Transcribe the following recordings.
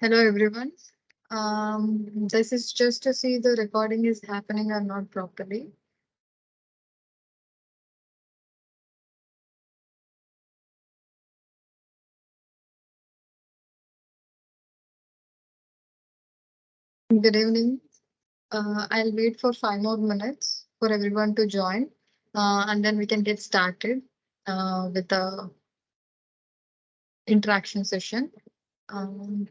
Hello everyone. This is just to see the recording is happening or not properly. Good evening. I'll wait for 5 more minutes for everyone to join, and then we can get started with the interaction session. Um,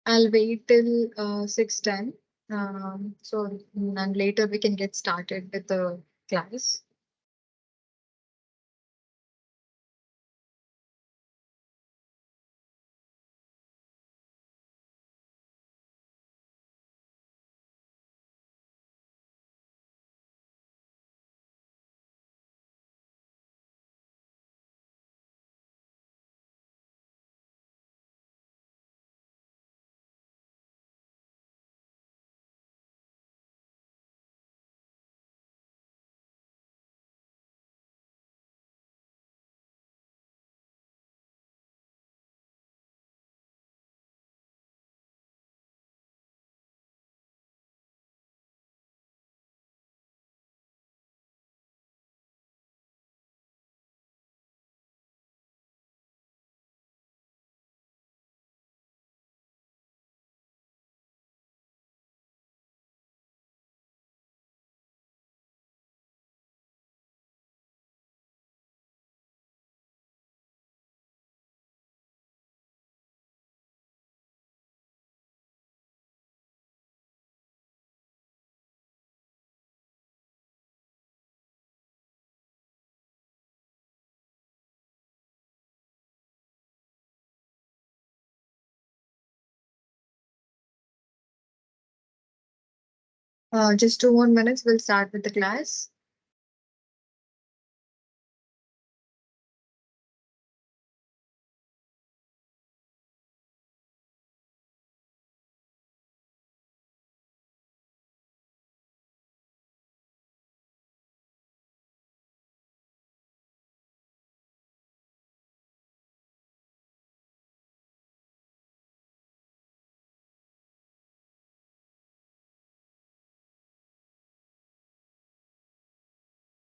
I'll wait till 6:10. And later we can get started with the class. Just 2 more minutes, we'll start with the class.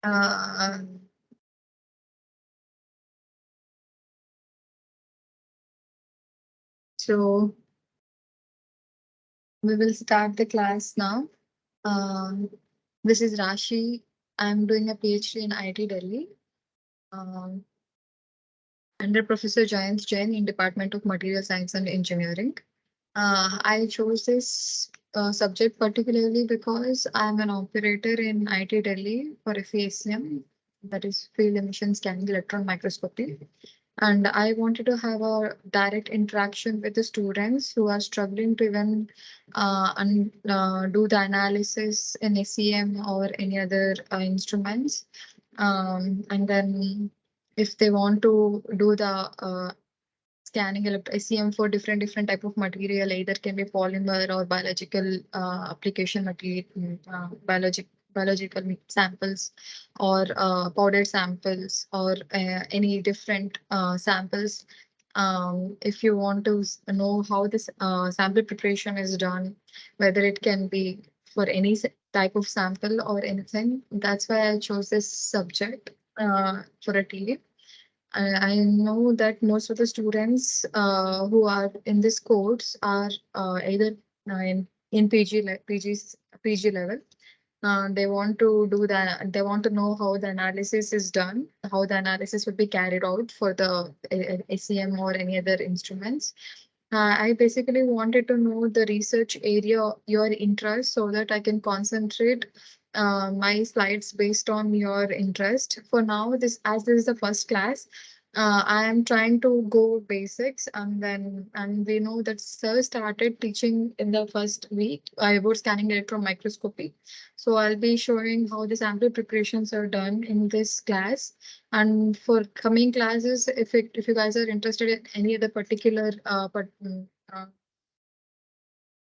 Uh, so we will start the class now. Um, this is Rashi. I'm doing a PhD in IIT Delhi um, under Professor Jayant Jain in Department of Material Science and Engineering. I chose this subject particularly because I'm an operator in IIT Delhi for FESM, that is Field Emission Scanning Electron Microscopy. And I wanted to have a direct interaction with the students who are struggling to even do the analysis in SEM or any other instruments. And then if they want to do the scanning SEM for different type of material, either can be polymer or biological application material, biological samples or powdered samples or any different samples. If you want to know how this sample preparation is done, whether it can be for any type of sample or anything, that's why I chose this subject for a TA. I know that most of the students who are in this course are either in PG level. They want to do that. They want to know how the analysis is done, how the analysis will be carried out for the SEM or any other instruments. I basically wanted to know the research area, your interest, so that I can concentrate my slides based on your interest. For now, this is the first class. I am trying to go basics, and we know that sir started teaching in the first week about scanning electron microscopy. So I'll be showing how the sample preparations are done in this class. And for coming classes, if you guys are interested in any other particular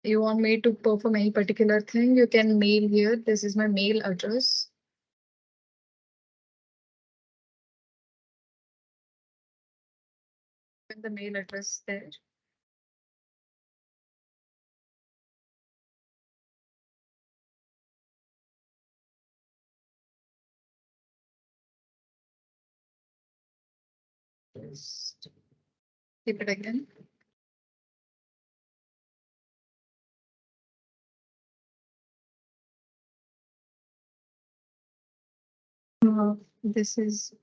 you want me to perform any particular thing, you can mail here. This is my mail address. And the mail address there. Just keep it again. This is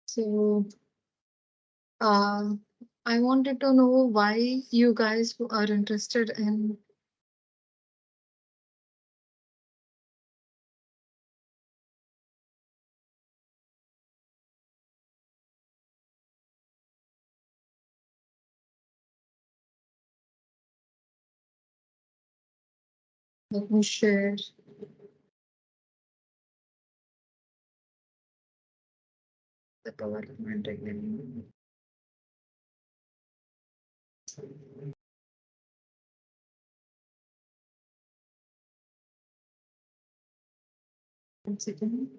so uh, I wanted to know why you guys are interested in. Let me share the PowerPoint again. One second.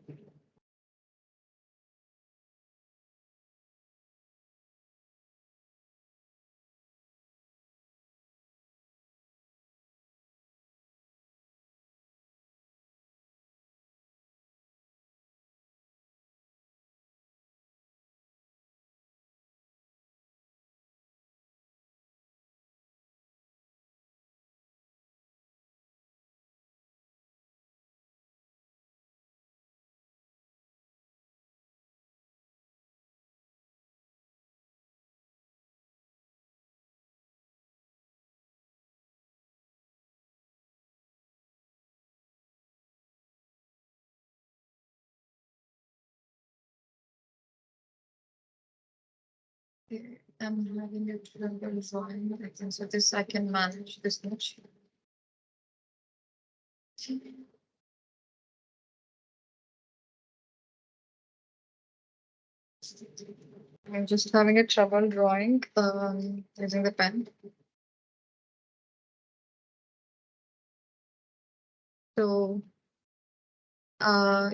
Okay, I'm having a trouble drawing. I think so. This I can manage this much. I'm just having a trouble drawing using the pen. So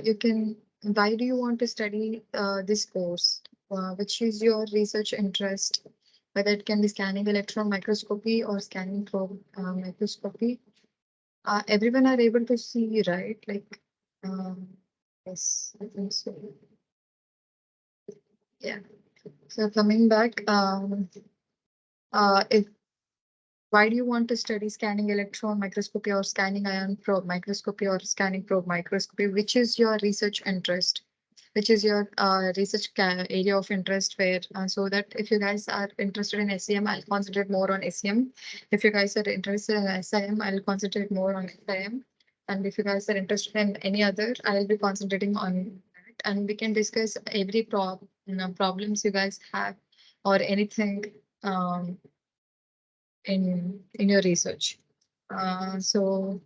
you can, why do you want to study this course? Which is your research interest? Whether it can be scanning electron microscopy or scanning probe microscopy. Everyone are able to see, right? Like, um, yes, I think so. Yeah. So coming back, if why do you want to study scanning electron microscopy or scanning ion probe microscopy or scanning probe microscopy? Which is your research interest? Which is your research area of interest where so that if you guys are interested in SEM, I'll concentrate more on SEM. If you guys are interested in SIM, I'll concentrate more on SIM. And if you guys are interested in any other, I'll be concentrating on that. And we can discuss every problems you guys have or anything um, in your research. So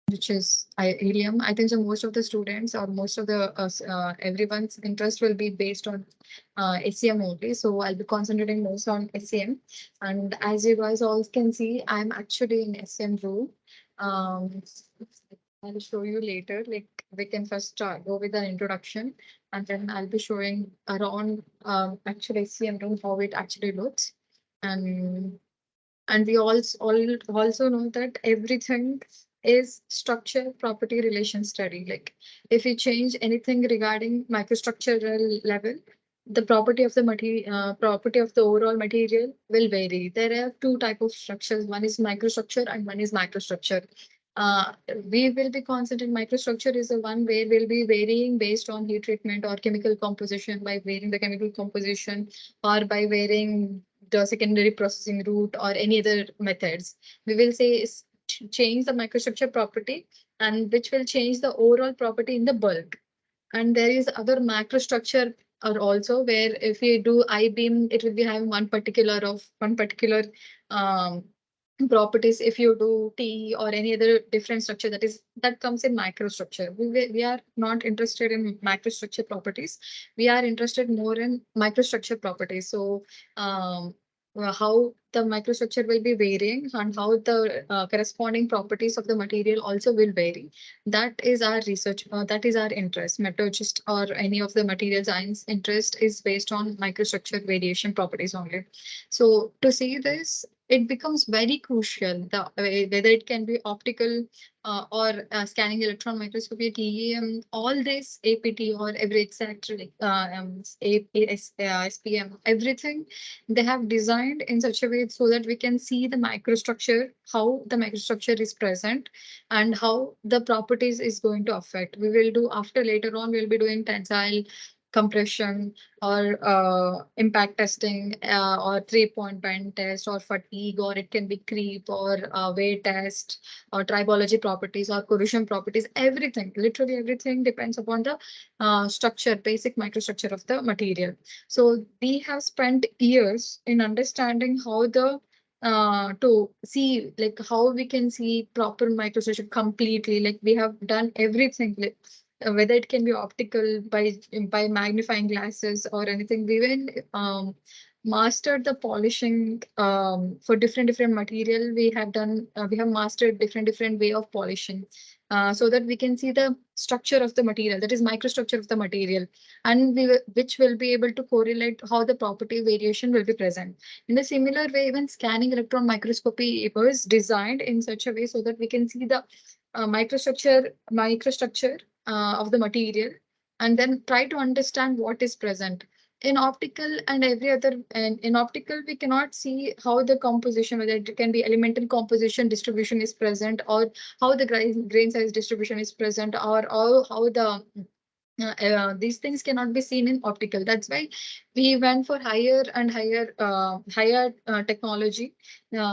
which is helium. I think so most of the students or most of the everyone's interest will be based on SEM only. So I'll be concentrating most on SEM. And as you guys all can see, I'm actually in SEM room. Um, I'll show you later. Like we can first start, go with the introduction, and then I'll be showing around actually SEM room how it actually looks. And we also know that everything is structure property relation study. Like if you change anything regarding microstructural level, the property of the material, property of the overall material will vary. There are two type of structures. One is microstructure and one is macrostructure. Uh, we will be concentrating microstructure is the one where we'll be varying based on heat treatment or chemical composition by varying the chemical composition or by varying the secondary processing route or any other methods. We will say is change the microstructure property and which will change the overall property in the bulk. And there is other macrostructure are also where if we do I-beam, it will be having one particular um, properties. If you do T or any other different structure that comes in microstructure. We are not interested in macrostructure properties. We are interested more in microstructure properties. So how the microstructure will be varying and how the corresponding properties of the material also will vary. That is our research, that is our interest. Metallurgist or any of the material science interest is based on microstructure variation properties only. So to see this, it becomes very crucial whether it can be optical or scanning electron microscopy, TEM, all this APT or every exact SPM, everything they have designed in such a way so that we can see the microstructure, how the microstructure is present and how the properties is going to affect. We will do after later on, we'll be doing tensile compression or impact testing or 3-point bend test or fatigue, or it can be creep or weight test or tribology properties or corrosion properties. Everything, literally everything depends upon the structure, basic microstructure of the material. So we have spent years in understanding how the to see like how we can see proper microstructure completely. Like we have done everything, like, whether it can be optical by magnifying glasses or anything. We even mastered the polishing for different material. We have done we have mastered different way of polishing so that we can see the structure of the material, that is microstructure of the material, and which will be able to correlate how the property variation will be present. In the similar way, even scanning electron microscopy was designed in such a way so that we can see the microstructure of the material and then try to understand what is present. In optical and every other, and in optical, we cannot see how the composition, whether it can be elemental composition distribution is present, or how the grain size distribution is present, or how the these things cannot be seen in optical. That's why we went for higher and higher technology,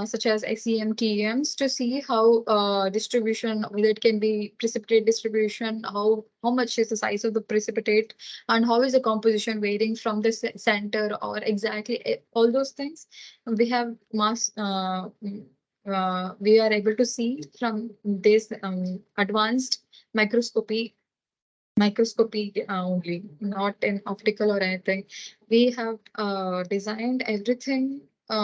such as SEM, TEMs, to see how distribution, whether it can be precipitate distribution, how much is the size of the precipitate, and how is the composition varying from the center, or exactly all those things. We have we are able to see from this advanced microscopy only, not in optical or anything. We have designed everything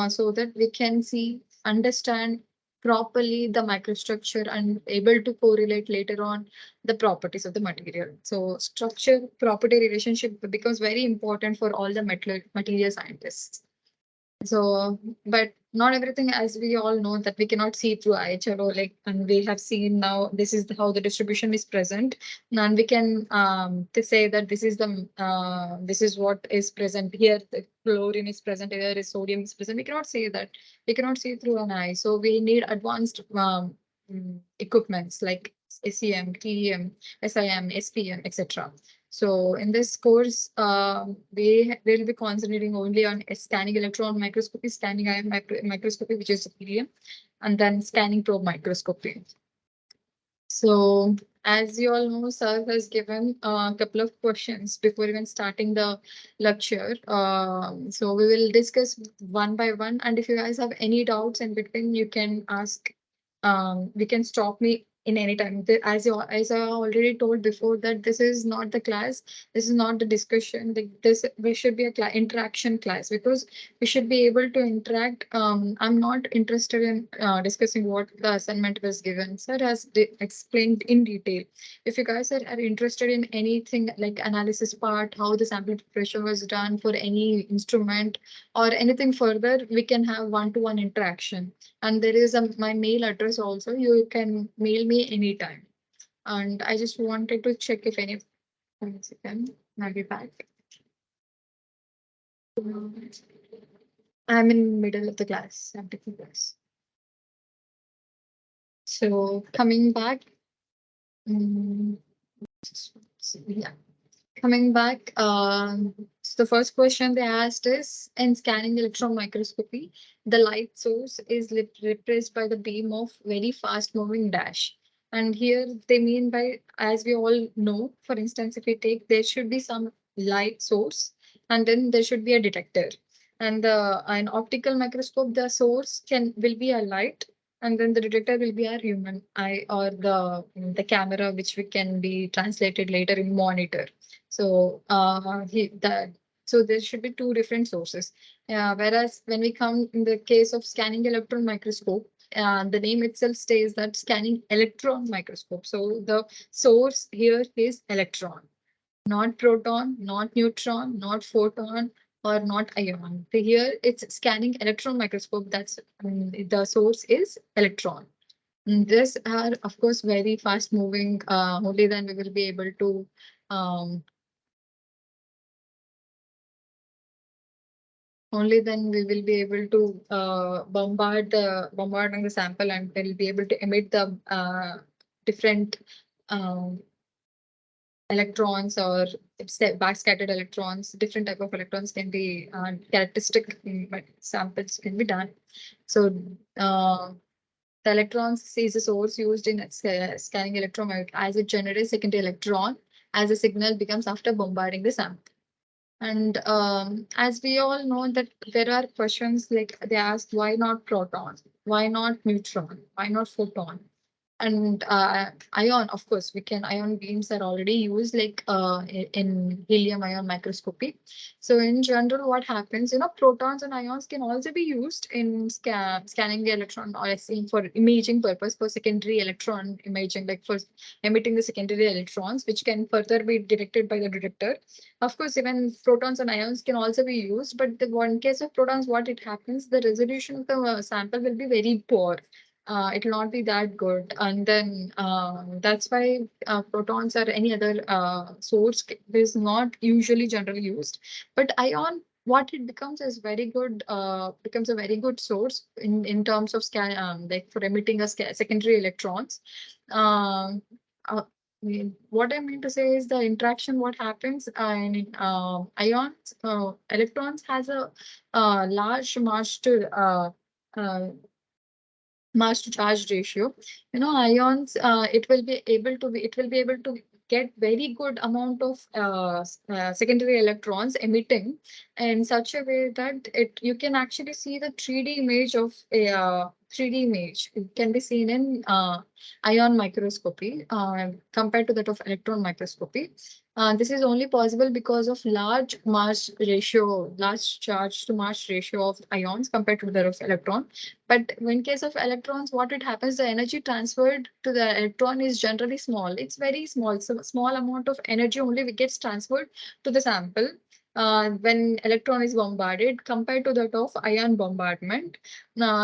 so that we can see, understand properly the microstructure and able to correlate later on the properties of the material. So structure property relationship becomes very important for all the material scientists. So, but not everything, as we all know, that we cannot see through IHLO, like, and we have seen now this is how the distribution is present, and we can to say that this is what is present here. The chlorine is present here, is sodium is present. We cannot say that. We cannot see through an eye. So we need advanced equipments like SEM, TEM, SIM, SPM, etc. So in this course, we will be concentrating only on scanning electron microscopy, scanning ion microscopy, which is helium, and then scanning probe microscopy. So as you all know, sir has given a couple of questions before even starting the lecture. So we will discuss one by one. And if you guys have any doubts in between, you can ask. We can stop me in any time. As I already told before, that this is not the class. This is not the discussion. This we should be a interaction class, because we should be able to interact. I'm not interested in discussing what the assignment was given. Sir has explained in detail. If you guys are interested in anything like analysis part, how the sample preparation was done for any instrument or anything further, we can have one-to-one interaction. And there is my mail address also. You can mail me be any time. And I just wanted to check if any. 1 second, I'll be back. I'm in middle of the class. I'm taking class. So coming back. Yeah. Coming back, so the first question they asked is, in scanning electron microscopy, the light source is replaced by the beam of very fast moving dash. And here they mean by, as we all know, for instance, if we take, there should be some light source and then there should be a detector. And an optical microscope, the source will be a light, and then the detector will be our human eye or the camera, which we can be translated later in monitor. So so there should be two different sources. Whereas when we come in the case of scanning electron microscope, the name itself states that scanning electron microscope. So the source here is electron, not proton, not neutron, not photon, or not ion. So here it's scanning electron microscope. That's the source is electron. These are of course very fast moving. Only then we will be able to only then we will be able to bombarding the sample, and we'll be able to emit the different um, electrons or backscattered electrons. Different type of electrons can be characteristic samples can be done. So the electrons is the source used in scanning electron as it generates secondary electron as a signal becomes after bombarding the sample. And as we all know that there are questions like they ask, why not proton? Why not neutron? Why not photon? And ion, of course, ion beams are already used like in helium ion microscopy. So in general, what happens, protons and ions can also be used in scanning the electron or for imaging purpose, for secondary electron imaging, like for emitting the secondary electrons, which can further be detected by the detector. Of course, even protons and ions can also be used, but the one case of protons, what it happens, the resolution of the sample will be very poor. It will not be that good. And then that's why protons or any other source is not usually generally used. But ion, what it becomes is very good, becomes a very good source in terms of like for emitting a secondary electrons. Um, uh, what I mean to say is the interaction, what happens in ions, electrons has a large mass to charge ratio. Ions, it will be able to get very good amount of secondary electrons emitting in such a way that you can actually see the 3D image of a 3D image. It can be seen in ion microscopy compared to that of electron microscopy. This is only possible because of large charge to mass ratio of ions compared to that of electron. But in case of electrons, what it happens, the energy transferred to the electron is generally small. It's very small. So small amount of energy only gets transferred to the sample when electron is bombarded compared to that of ion bombardment.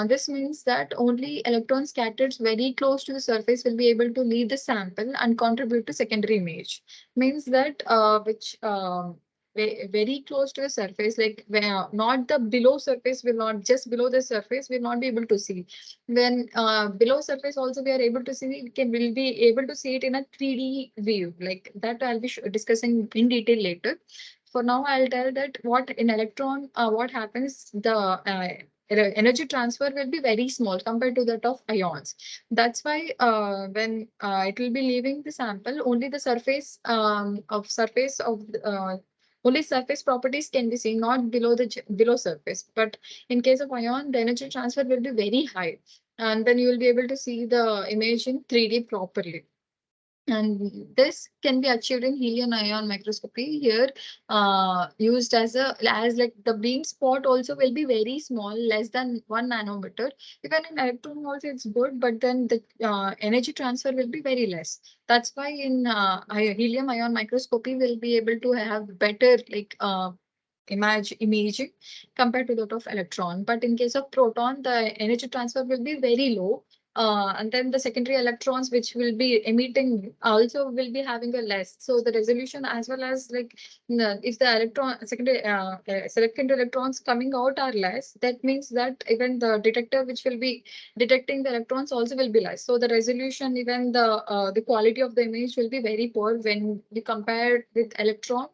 This means that only electrons scattered very close to the surface will be able to leave the sample and contribute to secondary image. Means that very close to the surface, like where not the below surface, will not just below the surface, will not be able to see. When below surface also we are able to see, will be able to see it in a 3D view. Like that I'll be discussing in detail later. For now, I'll tell that what in electron, what happens, the energy transfer will be very small compared to that of ions. That's why when it will be leaving the sample, only the only surface properties can be seen, not below surface. But in case of ion, the energy transfer will be very high, and then you will be able to see the image in 3D properly. And this can be achieved in helium ion microscopy. Here, used as like the beam spot also will be very small, less than 1 nanometer. Even in electron also it's good, but then the energy transfer will be very less. That's why in helium ion microscopy will be able to have better like imaging compared to that of electron. But in case of proton, the energy transfer will be very low. And then the secondary electrons which will be emitting also will be having a less. So the resolution as well as like if the secondary electrons coming out are less, that means that even the detector which will be detecting the electrons also will be less. So the resolution, even the quality of the image will be very poor when we compare with electron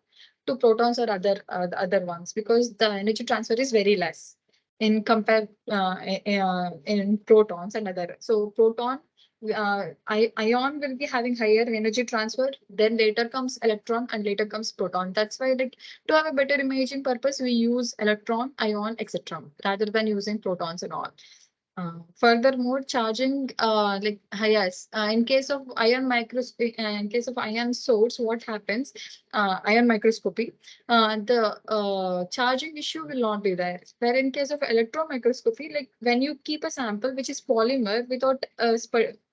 to protons or the other ones, because the energy transfer is very less in compare in protons and other. So proton ion will be having higher energy transfer, then later comes electron and later comes proton. That's why like to have a better imaging purpose, we use electron, ion, etc. rather than using protons and all. Furthermore, charging yes, in case of ion microscopy, in case of ion source, what happens? Ion microscopy, the charging issue will not be there. Where in case of electron microscopy, like when you keep a sample which is polymer without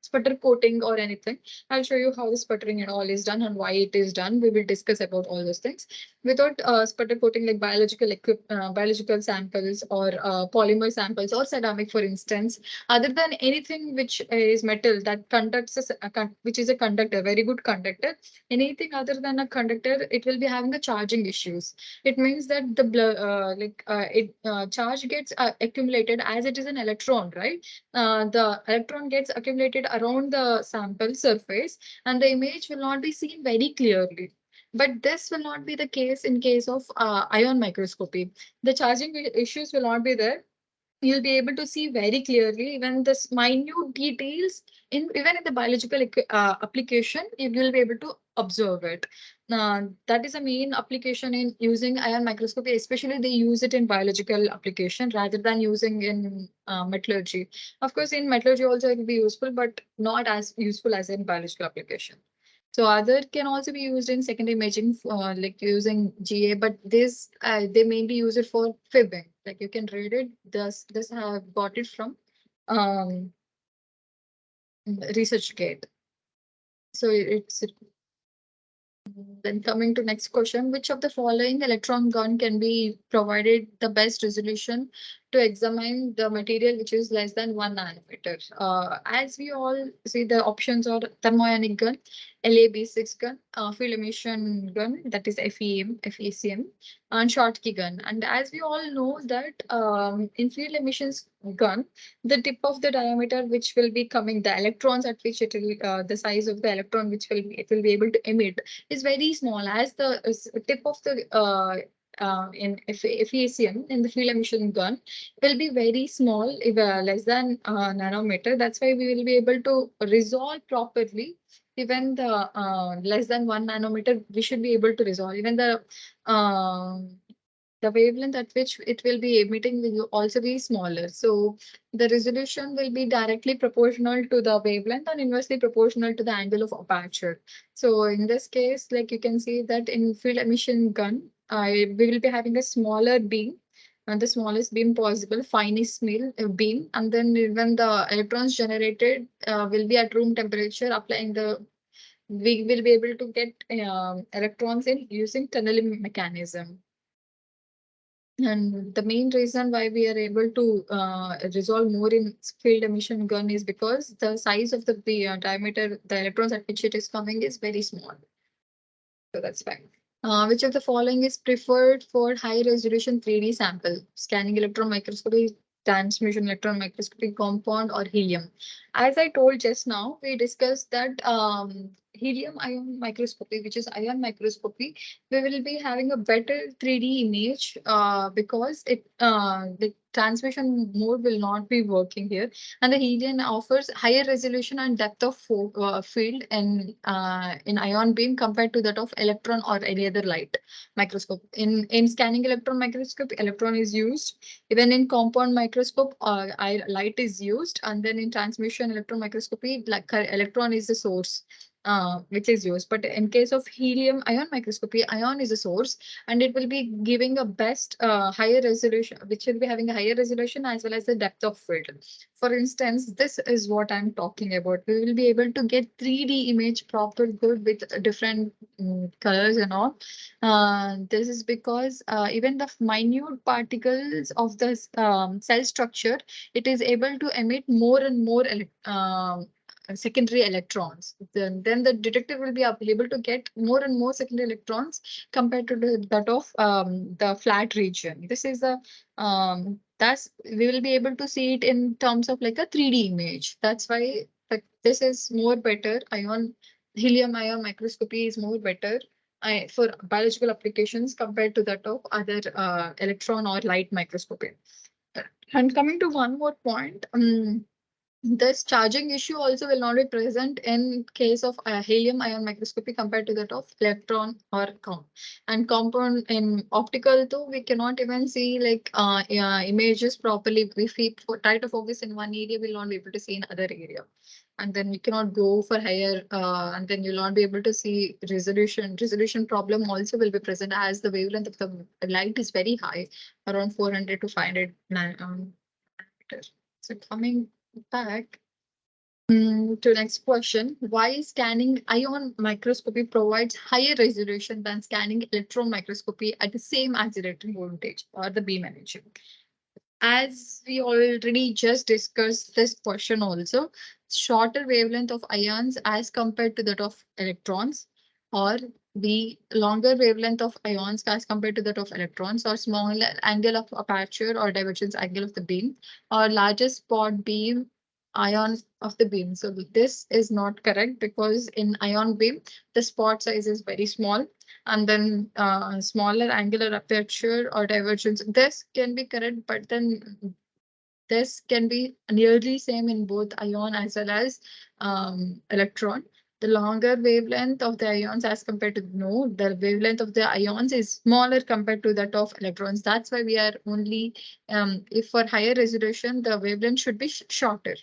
sputter coating or anything, I'll show you how the sputtering and all is done and why it is done. We will discuss about all those things. Without sputter coating, like biological samples or polymer samples or ceramic, for instance, other than anything which is metal that conducts, which is a conductor, very good conductor, anything other than a conductor, it will be having a charging issues. It means that the charge gets accumulated as it is an electron, right? The electron gets accumulated around the sample surface, and the image will not be seen very clearly. But this will not be the case in case of ion microscopy. The charging issues will not be there. You'll be able to see very clearly even the minute details in even in the biological application. You will be able to observe it. That is a main application in using ion microscopy. Especially they use it in biological application rather than using in metallurgy. Of course, in metallurgy also it will be useful, but not as useful as in biological application. So other can also be used in secondary imaging, like using GA, but this they mainly use it for fibbing. Like you can read it. This I have got it from um, ResearchGate. So it's then coming to next question, which of the following electron gun can be provided the best resolution to examine the material which is less than 1 nanometer? As we all see, the options are thermionic gun, LAB6 gun, field emission gun, that is FECM, and Schottky gun. And as we all know that in field emissions gun, the tip of the diameter which will be coming, the electrons at which it will, the size of the electron which it will be able to emit is very small, as the tip of the in FECM in the field emission gun will be very small, if, less than nanometer. That's why we will be able to resolve properly. Even the less than 1 nanometer, we should be able to resolve. Even the wavelength at which it will be emitting will also be smaller. So the resolution will be directly proportional to the wavelength and inversely proportional to the angle of aperture. So in this case, like you can see that in field emission gun, we will be having a smaller beam, and the smallest beam possible, finest beam, and then even the electrons generated will be at room temperature. Applying the, we will be able to get electrons in using tunneling mechanism. And the main reason why we are able to resolve more in field emission gun is because the size of the diameter, the electrons at which it is coming is very small. So that's fine. Which of the following is preferred for high resolution 3D sample? Scanning electron microscopy, transmission electron microscopy, compound, or helium? As I told just now, we discussed that helium ion microscopy, which is ion microscopy, we will be having a better 3D image because the transmission mode will not be working here, and the helium offers higher resolution and depth of field in ion beam compared to that of electron or any other light microscope. In scanning electron microscope, electron is used. Even in compound microscope, light is used, and then in transmission electron microscopy, like electron is the source. which is used. But in case of helium ion microscopy, ion is a source, and it will be giving a best higher resolution, which will be having a higher resolution as well as the depth of field. For instance, this is what I'm talking about. We will be able to get 3D image proper good with different colors and all. This is because even the minute particles of the cell structure, it is able to emit more and more secondary electrons. Then the detector will be able to get more and more secondary electrons compared to that of the flat region. This is the thus we will be able to see it in terms of like a 3D image. That's why this is more better. Helium ion microscopy is more better for biological applications compared to that of other electron or light microscopy. And coming to one more point, this charging issue also will not be present in case of helium ion microscopy compared to that of electron or and compound. In optical too, we cannot even see like images properly. If we try to focus in one area, we'll not be able to see in other area. And then we cannot go for higher, and then you'll not be able to see resolution. Resolution problem also will be present as the wavelength of the light is very high, around 400 to 500 nanometers. So coming back to next question, why scanning ion microscopy provides higher resolution than scanning electron microscopy at the same accelerator voltage or the beam energy? As we already just discussed this question also, shorter wavelength of ions as compared to that of electrons, or the longer wavelength of ions as compared to that of electrons, or smaller angle of aperture or divergence angle of the beam, or larger spot beam ion of the beam. So this is not correct, because in ion beam, the spot size is very small, and then smaller angular aperture or divergence. This can be correct, but then this can be nearly same in both ion as well as electron. The longer wavelength of the ions as compared to the wavelength of the ions is smaller compared to that of electrons. That's why we are only, if for higher resolution, the wavelength should be shorter.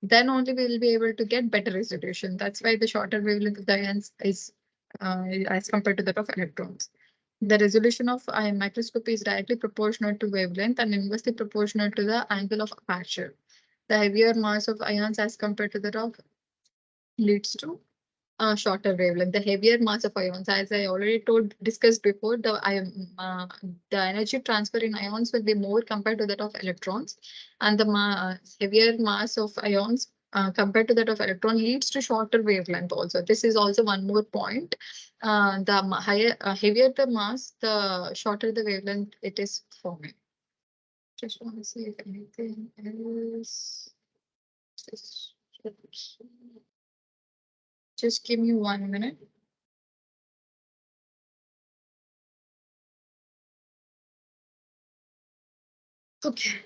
Then only we will be able to get better resolution. That's why the shorter wavelength of the ions is as compared to that of electrons. The resolution of ion microscopy is directly proportional to wavelength and inversely proportional to the angle of aperture. The heavier mass of ions as compared to that of leads to shorter wavelength. The heavier mass of ions, as I already discussed before, the energy transfer in ions will be more compared to that of electrons, and the heavier mass of ions compared to that of electron leads to shorter wavelength also. This is also one more point. Heavier the mass, the shorter the wavelength it is forming. Just want to see if anything else. Just give me 1 minute. Okay.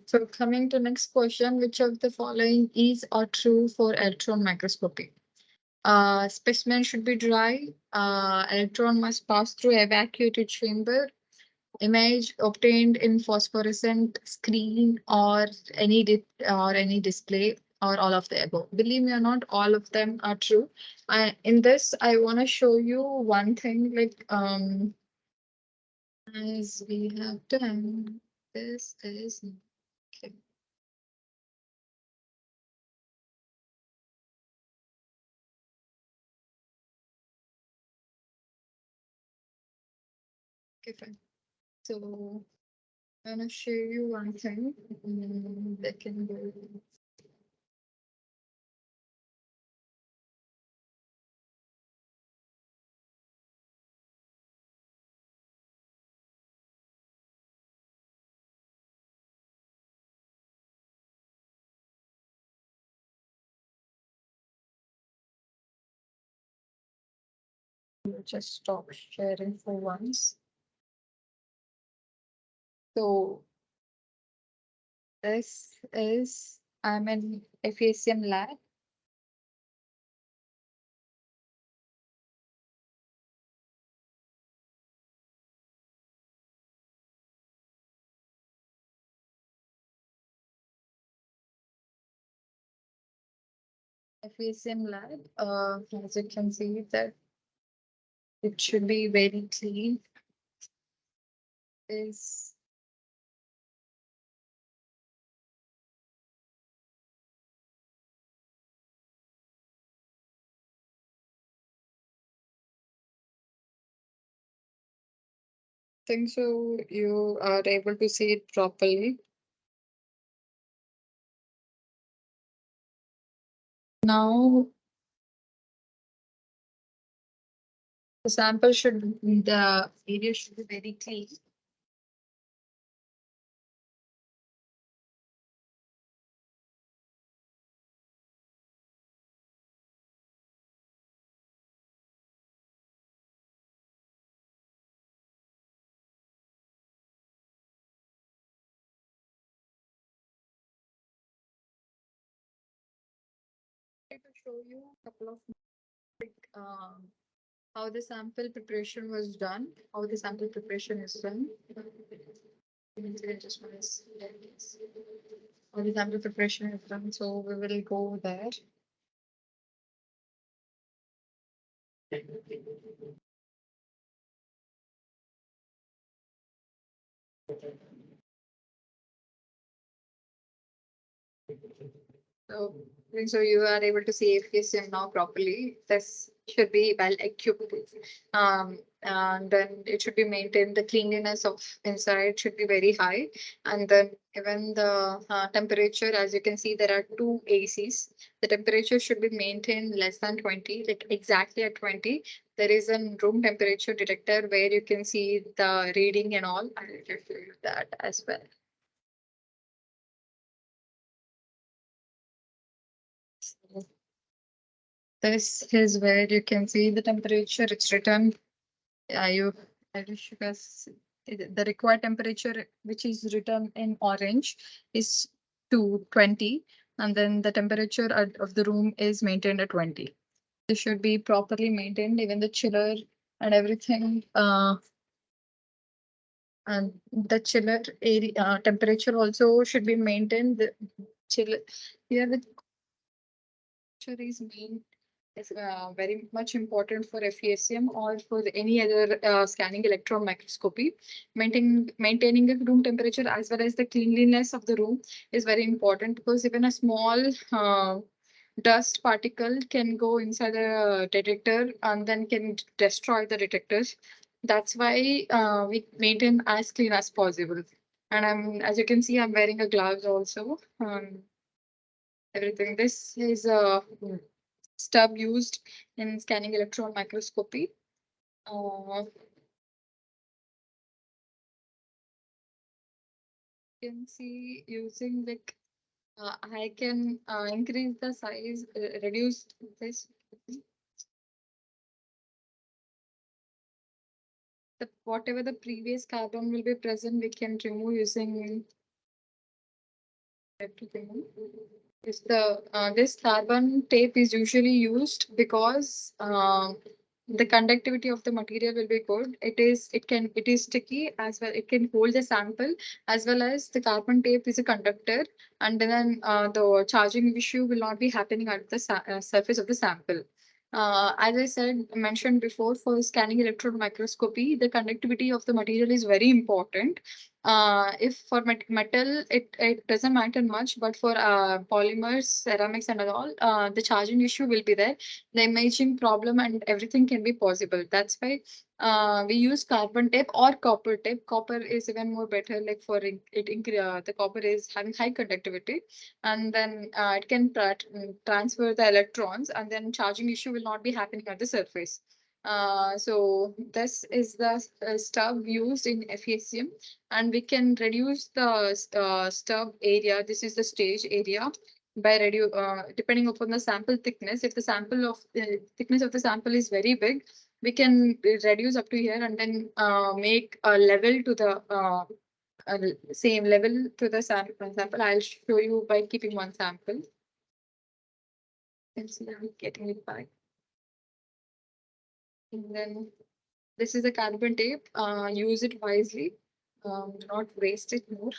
So coming to next question, which of the following is or true for electron microscopy? Specimen should be dry. Electron must pass through evacuated chamber. Image obtained in phosphorescent screen or any display, or all of the above. Believe me or not, all of them are true. In this, I want to show you one thing, like as we have done. This is okay. Okay, fine. So I'm gonna show you one thing that can go. Just stop sharing for once. So this is, I'm in FACM lab. FACM lab. As you can see that it should be very clean. Is think so you are able to see it properly. Now the sample should the area should be very clean. To show you a couple of how the sample preparation was done, how the sample preparation is done. Just want to see how the sample preparation is done. So we will go there. So, so you are able to see FACM now properly. This should be well equipped. And then it should be maintained. The cleanliness of inside should be very high. And then even the temperature, as you can see, there are two ACs. The temperature should be maintained less than 20, like exactly at 20. There is a room temperature detector where you can see the reading and all. I'll show you that as well. This is where you can see the temperature. It's written. I wish you guys the required temperature, which is written in orange, is to 20, and then the temperature of the room is maintained at 20. This should be properly maintained, even the chiller and everything. And the chiller area temperature also should be maintained. The chiller here the temperature is main is very much important for FESM or for any other scanning electron microscopy. Maintaining the room temperature as well as the cleanliness of the room is very important, because even a small dust particle can go inside the detector and then can destroy the detectors. That's why we maintain as clean as possible. And as you can see, I'm wearing a gloves also. Everything. This is a stub used in scanning electron microscopy. You can see using like I can increase the size, reduce this. Whatever the previous carbon will be present, we can remove using is the this carbon tape is usually used because the conductivity of the material will be good. It is sticky as well. It can hold the sample as well as the carbon tape is a conductor, and then the charging issue will not be happening at the surface of the sample. As I said, mentioned before, for scanning electron microscopy, the conductivity of the material is very important. If for metal, it doesn't matter much, but for polymers, ceramics, and all, the charging issue will be there. The imaging problem and everything can be possible. That's why we use carbon tape or copper tape. Copper is even more better, like for the copper is having high conductivity, and then it can transfer the electrons, and then charging issue will not be happening at the surface. So this is the stub used in FECM, and we can reduce the stub area. This is the stage area by depending upon the sample thickness. If the sample of the thickness of the sample is very big, we can reduce up to here and then make a level to the same level to the sample. I'll show you by keeping one sample. And see, I'm getting it back. And then this is a carbon tape. Use it wisely. Do not waste it more.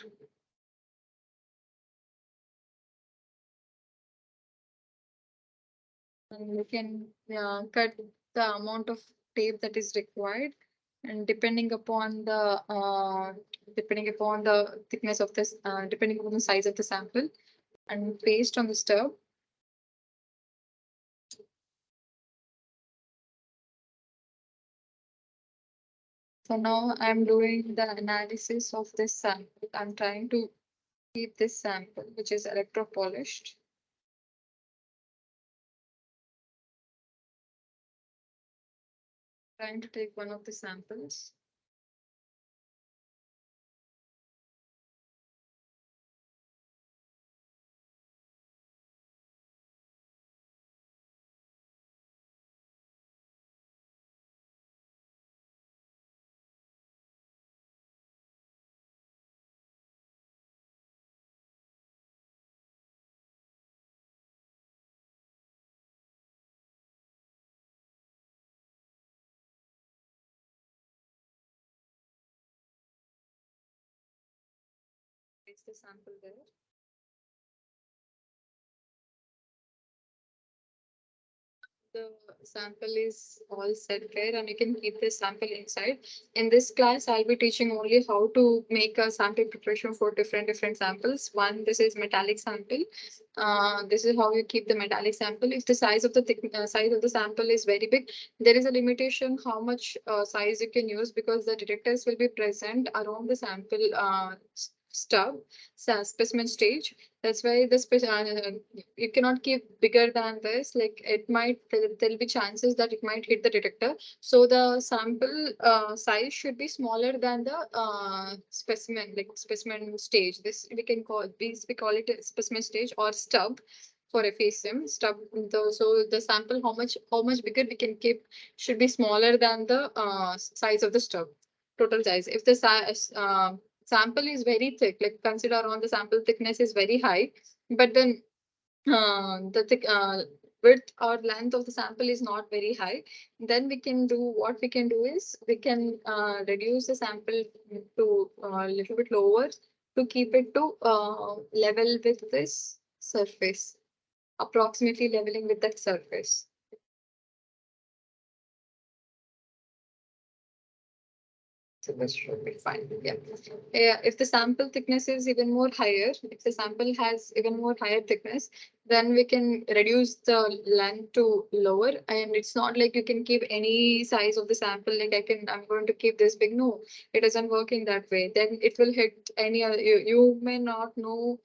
And we can cut the amount of tape that is required, and depending upon the thickness of this, depending upon the size of the sample, and paste on the stub. So now I'm doing the analysis of this sample. I'm trying to keep this sample, which is electropolished. Trying to take one of the samples. Place the sample there. The sample is all set there, and you can keep this sample inside. In this class, I'll be teaching only how to make a sample preparation for different samples. One, this is metallic sample. This is how you keep the metallic sample. If the size of the sample is very big, there is a limitation how much size you can use, because the detectors will be present around the sample stub, specimen stage. That's why you cannot keep bigger than this. Like it might, there'll be chances that it might hit the detector. So the sample size should be smaller than the specimen, like specimen stage. This we call it a specimen stage or stub for FACM stub. So the sample, how much bigger we can keep, should be smaller than the size of the stub. Total size. If the size sample is very thick, like consider on the sample thickness is very high, but then the thick, width or length of the sample is not very high, then what we can do is we can reduce the sample to a little bit lower to keep it to level with this surface, approximately leveling with that surface. So this should be fine. Yeah. Yeah. If the sample thickness is even more higher, if the sample has even more higher thickness, then we can reduce the length to lower. And it's not like you can keep any size of the sample. Like I'm going to keep this big. No, it doesn't work in that way. Then it will hit any other, you may not know,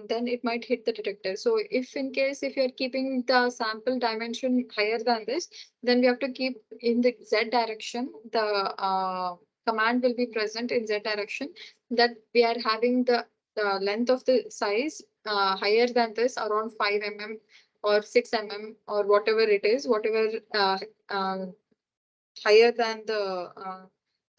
then it might hit the detector. So if in case, if you're keeping the sample dimension higher than this, then we have to keep in the Z direction. The command will be present in Z direction, that we are having the length of the size higher than this, around 5 mm or 6 mm or whatever it is, whatever uh, higher than the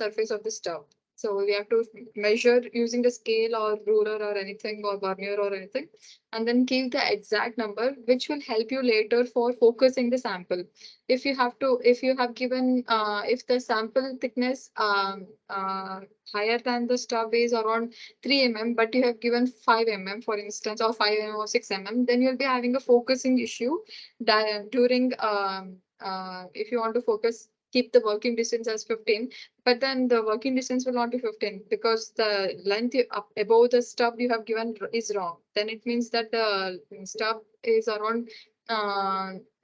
surface of the stub. So we have to measure using the scale or ruler or anything or vernier or anything, and then give the exact number, which will help you later for focusing the sample. If you have given, if the sample thickness higher than the stub is around 3 mm, but you have given 5 mm, for instance, or 5 mm or 6 mm, then you'll be having a focusing issue during if you want to focus, keep the working distance as 15, but then the working distance will not be 15 because the length up above the stub you have given is wrong. Then it means that the stub is around,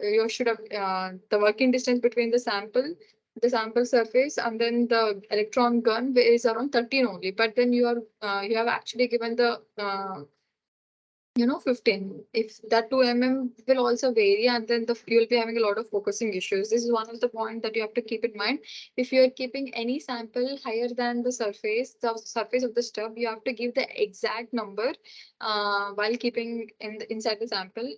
you should have, the working distance between the sample surface and then the electron gun is around 13 only, but then you have actually given the 15. If that 2 mm will also vary, and then you'll be having a lot of focusing issues. This is one of the points that you have to keep in mind. If you're keeping any sample higher than the surface of the stub, you have to give the exact number while keeping inside the sample.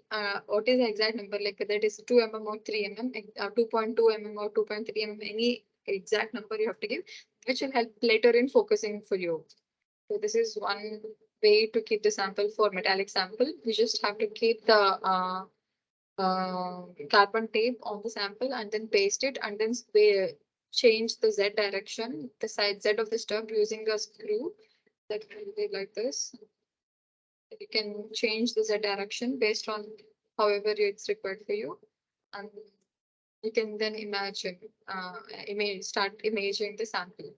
What is the exact number? Like that is 2 mm or 3 mm, 2.2 mm or 2.3 mm, any exact number you have to give, which will help later in focusing for you. So this is one way to keep the sample for metallic sample. We just have to keep the carbon tape on the sample and then paste it, and then we change the Z direction, the side Z of the stub, using a screw that will be like this. You can change the Z direction based on however it's required for you. and you can then start imaging the sample.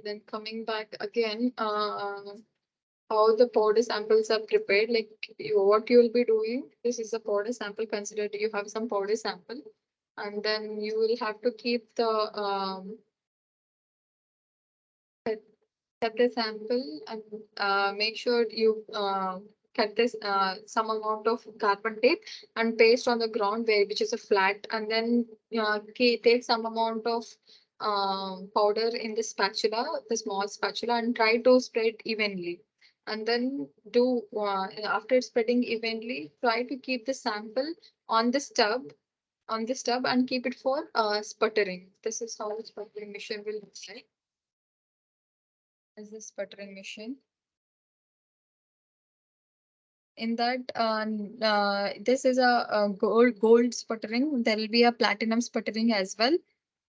Then coming back again, how the powder samples are prepared, like what you will be doing. This is a powder sample. Consider you have some powder sample, and then you will have to keep the cut the sample and make sure you cut this some amount of carbon tape and paste on the ground where which is a flat, and then take some amount of powder in the spatula, the small spatula, and try to spread evenly. And then do after spreading evenly, try to keep the sample on the stub and keep it for sputtering. This is how the sputtering machine will look like. Is the sputtering machine. In that, this is a gold sputtering. There will be a platinum sputtering as well,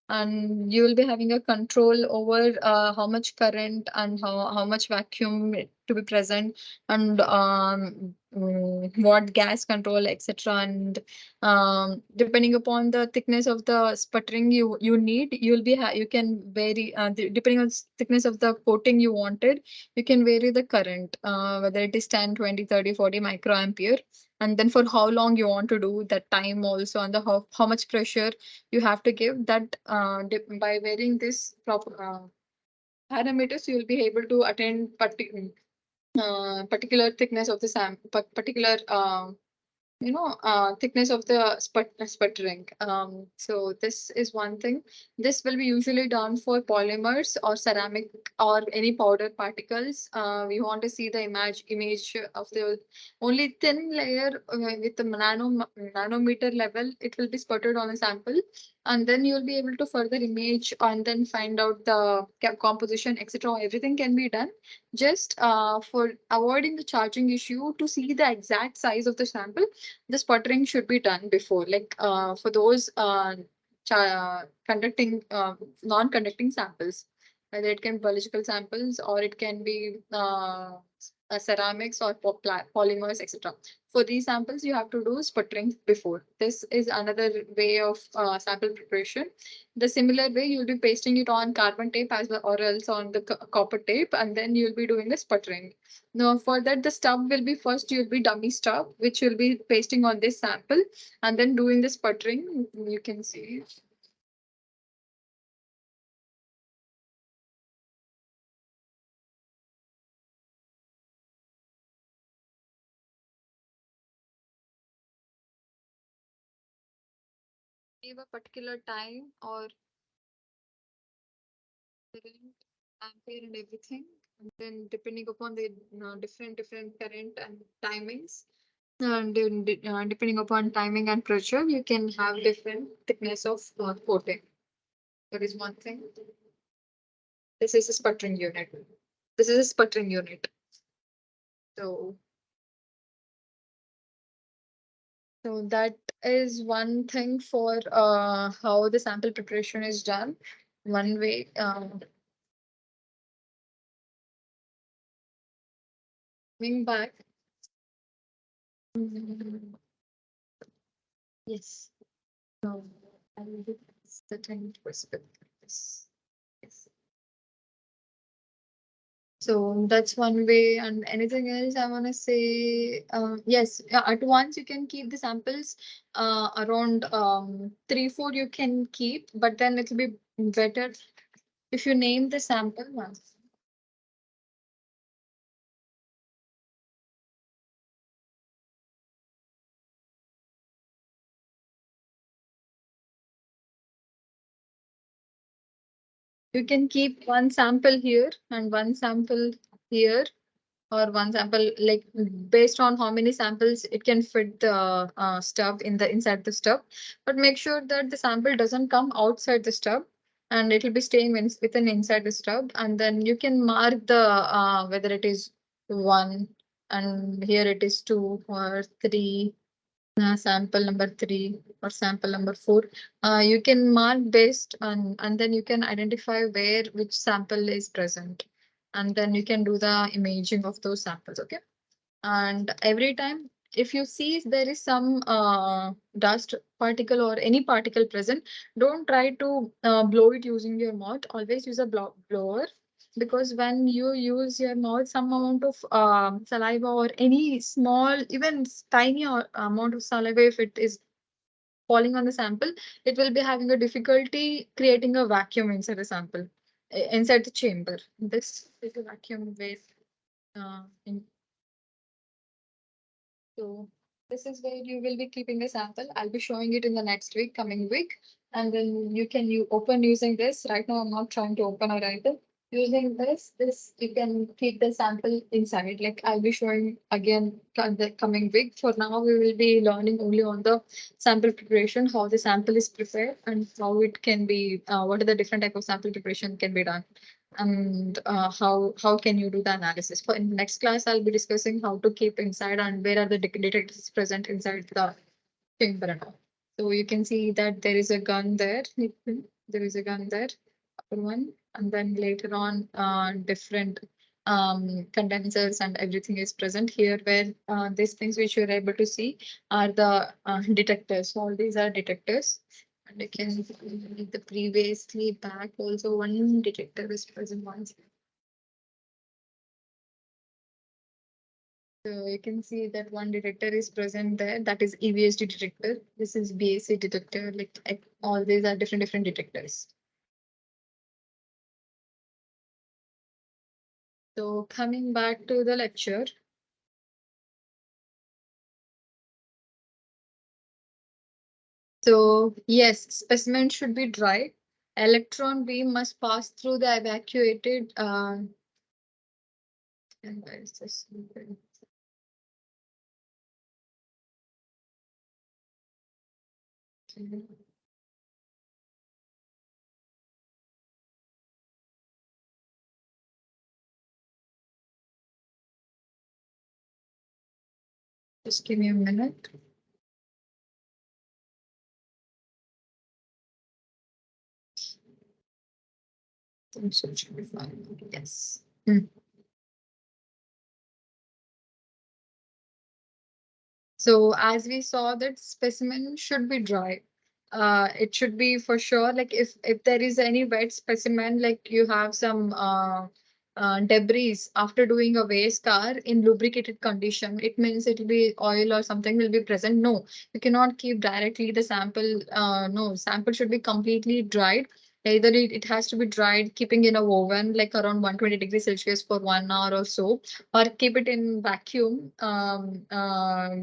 and you will be having a control over how much current and how much vacuum to be present, and what gas control, etc. And depending upon the thickness of the sputtering you need, you can vary depending on thickness of the coating you wanted. You can vary the current, whether it is 10, 20, 30, 40 microampere, and then for how long you want to do that time also, and the how much pressure you have to give that. By varying this proper parameters, you will be able to attain particular thickness of the particular thickness of the sputtering. So this is one thing. This will be usually done for polymers or ceramic or any powder particles. We want to see the image of the only thin layer with the nanometer level. It will be sputtered on a sample, and then you'll be able to further image and then find out the composition, etc. Everything can be done just for avoiding the charging issue. To see the exact size of the sample, the sputtering should be done before, like for those conducting non-conducting samples, whether it can be biological samples or it can be ceramics or polymers, etc. For these samples, you have to do sputtering before. This is another way of sample preparation. The similar way, you'll be pasting it on carbon tape as well, or else on the copper tape, and then you'll be doing the sputtering. Now, for that, the stub will be first, you'll be dummy stub, which you'll be pasting on this sample, and then doing the sputtering. You can see. Give a particular time or current, ampere and everything. And then depending upon the different current and timings, and depending upon timing and pressure, you can have different thickness of coating. That is one thing. This is a sputtering unit. This is a sputtering unit. So, so that is one thing for how the sample preparation is done. One way. Coming back. Yes. No, I will do the 10%. Yes. Yes. So that's one way. And anything else I want to say? Yes, at once you can keep the samples around 3, 4 you can keep, but then it will be better if you name the sample once. You can keep one sample here and one sample here, or one sample, like based on how many samples it can fit the stub inside the stub. But make sure that the sample doesn't come outside the stub, and it will be staying within inside the stub. And then you can mark the whether it is 1, and here it is 2 or 3, sample number 3 or sample number 4. You can mark based on, and then you can identify where which sample is present, and then you can do the imaging of those samples. Okay. And every time if you see there is some dust particle or any particle present, don't try to blow it using your mouth. Always use a blower, because when you use your mouth, some amount of saliva or any small, even tiny amount of saliva, if it is falling on the sample, it will be having a difficulty creating a vacuum inside the sample, inside the chamber. This is a vacuum wave. In So this is where you will be keeping the sample. I'll be showing it in the next week, coming week. And then you open using this. Right now, I'm not trying to open or anything. Using this you can keep the sample inside. Like I'll be showing again the coming week. For now, we will be learning only on the sample preparation, how the sample is prepared and how it can be, what are the different type of sample preparation can be done, and how can you do the analysis. For in next class, I'll be discussing how to keep inside and where are the detectors present inside the chamber and all. So you can see that there is a gun there. There is a gun there, upper one, and then later on, different condensers and everything is present here, where these things which you're able to see are the detectors. So all these are detectors. And you can see the previously back also one detector is present once. So you can see that one detector is present there. That is EVSD detector. This is BAC detector. Like all these are different detectors. So coming back to the lecture. So yes, specimen should be dry. Electron beam must pass through the evacuated. And where is this? Just give me a minute. So it should be fine. Yes. So as we saw, that specimen should be dry. It should be for sure. Like if there is any wet specimen, like you have some debris after doing a waste car in lubricated condition, it means it will be oil or something will be present. No, you cannot keep directly the sample. No, sample should be completely dried. Either it has to be dried, keeping in a oven like around 120 degrees Celsius for 1 hour or so, or keep it in vacuum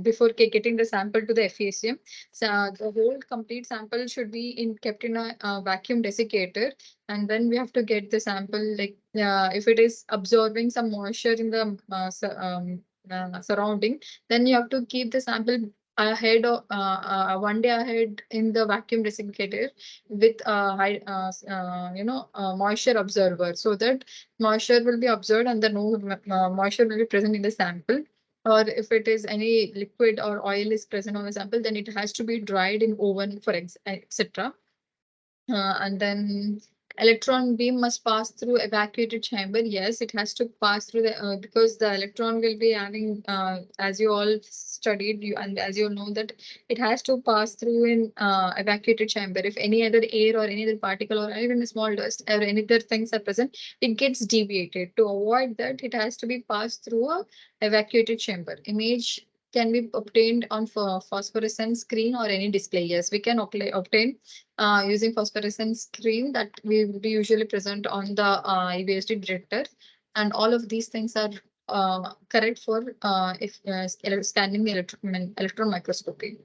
before getting the sample to the FESM. So the whole complete sample should be kept in a vacuum desiccator, and then we have to get the sample. Like if it is absorbing some moisture in the surrounding, then you have to keep the sample ahead of 1 day ahead in the vacuum desiccator with high moisture observer, so that moisture will be observed and the no moisture will be present in the sample. Or if it is any liquid or oil is present on the sample, then it has to be dried in oven for etc. And then electron beam must pass through evacuated chamber. Yes, it has to pass through the because the electron will be having, as you all studied, you and as you know that it has to pass through in evacuated chamber. If any other air or any other particle or even a small dust or any other things are present, it gets deviated. To avoid that, it has to be passed through a evacuated chamber. Image can be obtained on phosphorescent screen or any display. Yes, we can obtain using phosphorescent screen that we will be usually present on the EVSD detector. And all of these things are correct for if scanning the electron microscopy.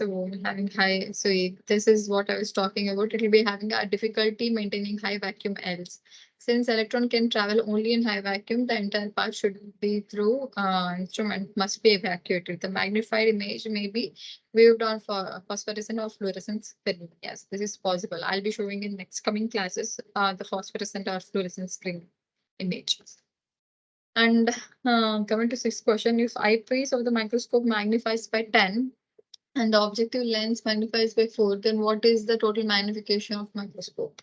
So having high, so this is what I was talking about. It will be having a difficulty maintaining high vacuum Ls. Since electron can travel only in high vacuum, the entire path should be through instrument must be evacuated. The magnified image may be viewed on for phosphorescent or fluorescent screen. Yes, this is possible. I'll be showing in next coming classes the phosphorescent or fluorescent screen image. And coming to sixth question, if eyepiece of the microscope magnifies by 10, and the objective lens magnifies by 4, then what is the total magnification of microscope?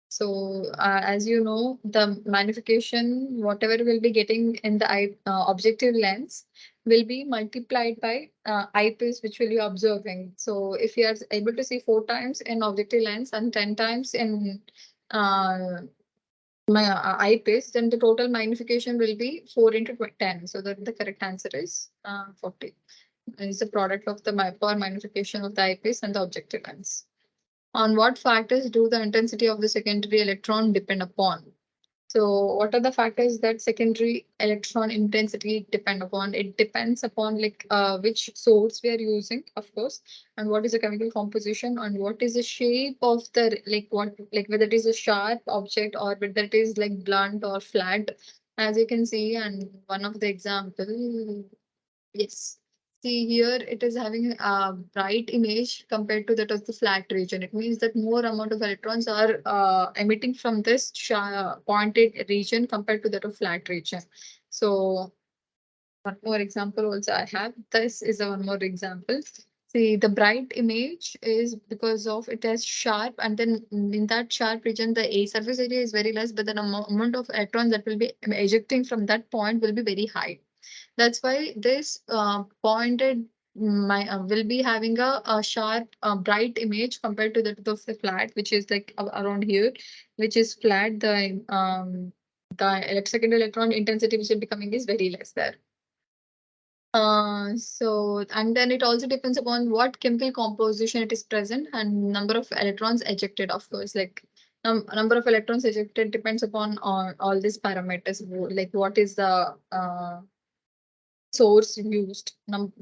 So as you know, the magnification, whatever we'll be getting in the objective lens will be multiplied by eyepiece, which will be observing. So if you are able to see 4 times in objective lens and 10 times in uh, my eyepiece, then the total magnification will be 4 into 10. So the correct answer is 40. Is the product of the power magnification of the eyepiece and the objective lens. On what factors do the intensity of the secondary electron depend upon? So what are the factors that secondary electron intensity depend upon? It depends upon like which source we are using, of course, and what is the chemical composition and what is the shape of the whether it is a sharp object or whether it is like blunt or flat. As you can see, and one of the example, yes. See here, it is having a bright image compared to that of the flat region. It means that more amount of electrons are emitting from this pointed region compared to that of flat region. So one more example also I have. This is a one more example. See, the bright image is because of it as sharp, and then in that sharp region, the A surface area is very less, but the amount of electrons that will be ejecting from that point will be very high. That's why this pointed will be having a sharp, bright image compared to that of the flat, which is like around here, which is flat. The secondary electron intensity which is becoming is very less there. So, and then it also depends upon what chemical composition it is present and number of electrons ejected, of course, like number of electrons ejected depends upon all these parameters, like what is the source used then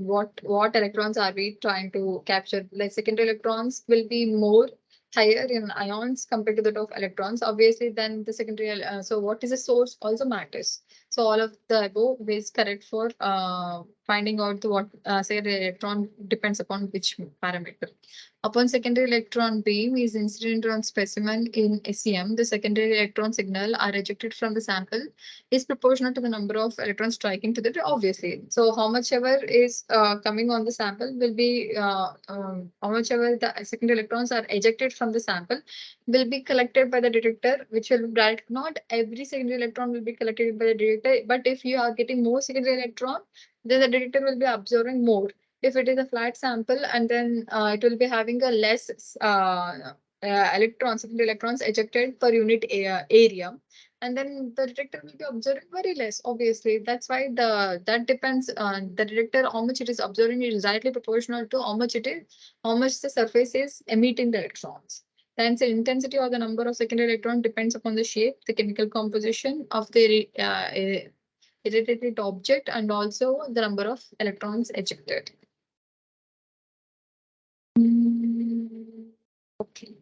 what electrons are we trying to capture. Like secondary electrons will be more higher in ions compared to that of electrons, obviously. Then the secondary so what is the source also matters. So all of the above is correct for finding out the what secondary electron depends upon which parameter. Upon secondary electron beam is incident on specimen in SEM, the secondary electron signal are ejected from the sample is proportional to the number of electrons striking to the obviously. So how much ever is coming on the sample will be how much ever the secondary electrons are ejected from the sample will be collected by the detector, which will be direct. Not every secondary electron will be collected by the detector, but if you are getting more secondary electron, then the detector will be absorbing more. If it is a flat sample, and then it will be having a less secondary electrons ejected per unit area, and then the detector will be observing very less, obviously. That's why that depends on the detector, how much it is observing. It is directly proportional to how much the surface is emitting the electrons. Then the intensity or the number of secondary electron depends upon the shape, the chemical composition of the irradiated object, and also the number of electrons ejected. Okay.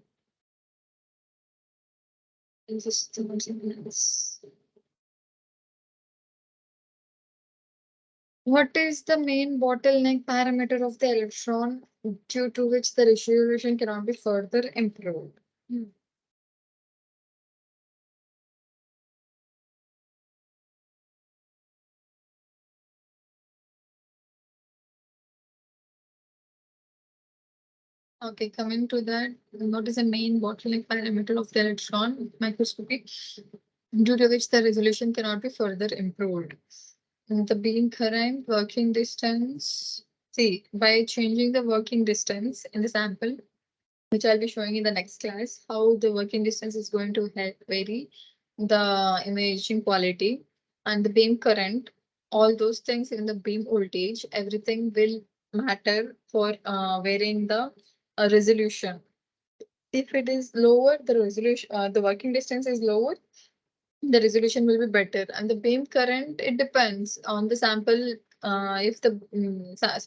What is the main bottleneck parameter of the electron due to which the resolution cannot be further improved? Okay, coming to that, what is the main bottleneck parameter of the electron microscopy due to which the resolution cannot be further improved? The beam current, working distance. See, by changing the working distance in the sample, which I'll be showing in the next class, how the working distance is going to help vary the imaging quality and the beam current, all those things in the beam voltage, everything will matter for varying the resolution. If it is lower, the resolution, the working distance is lower, the resolution will be better. And the beam current, it depends on the sample. If the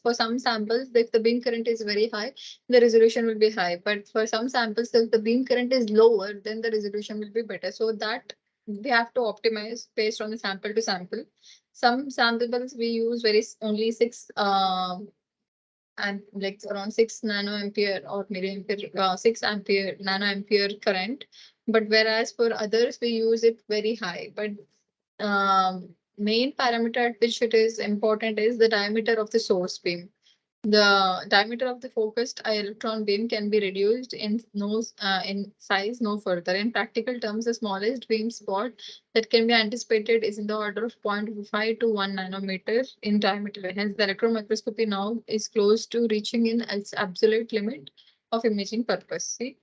for some samples, if the beam current is very high, the resolution will be high. But for some samples, if the beam current is lower, then the resolution will be better. So that we have to optimize based on the sample to sample. Some samples we use only 6 and like around 6 nanoampere or milliampere, 6 ampere nanoampere current. But whereas for others, we use it very high. But main parameter at which it is important is the diameter of the source beam. The diameter of the focused electron beam can be reduced in size no further. In practical terms, the smallest beam spot that can be anticipated is in the order of 0.5 to 1 nanometer in diameter. Hence, the electron microscopy now is close to reaching in its absolute limit of imaging purpose. See?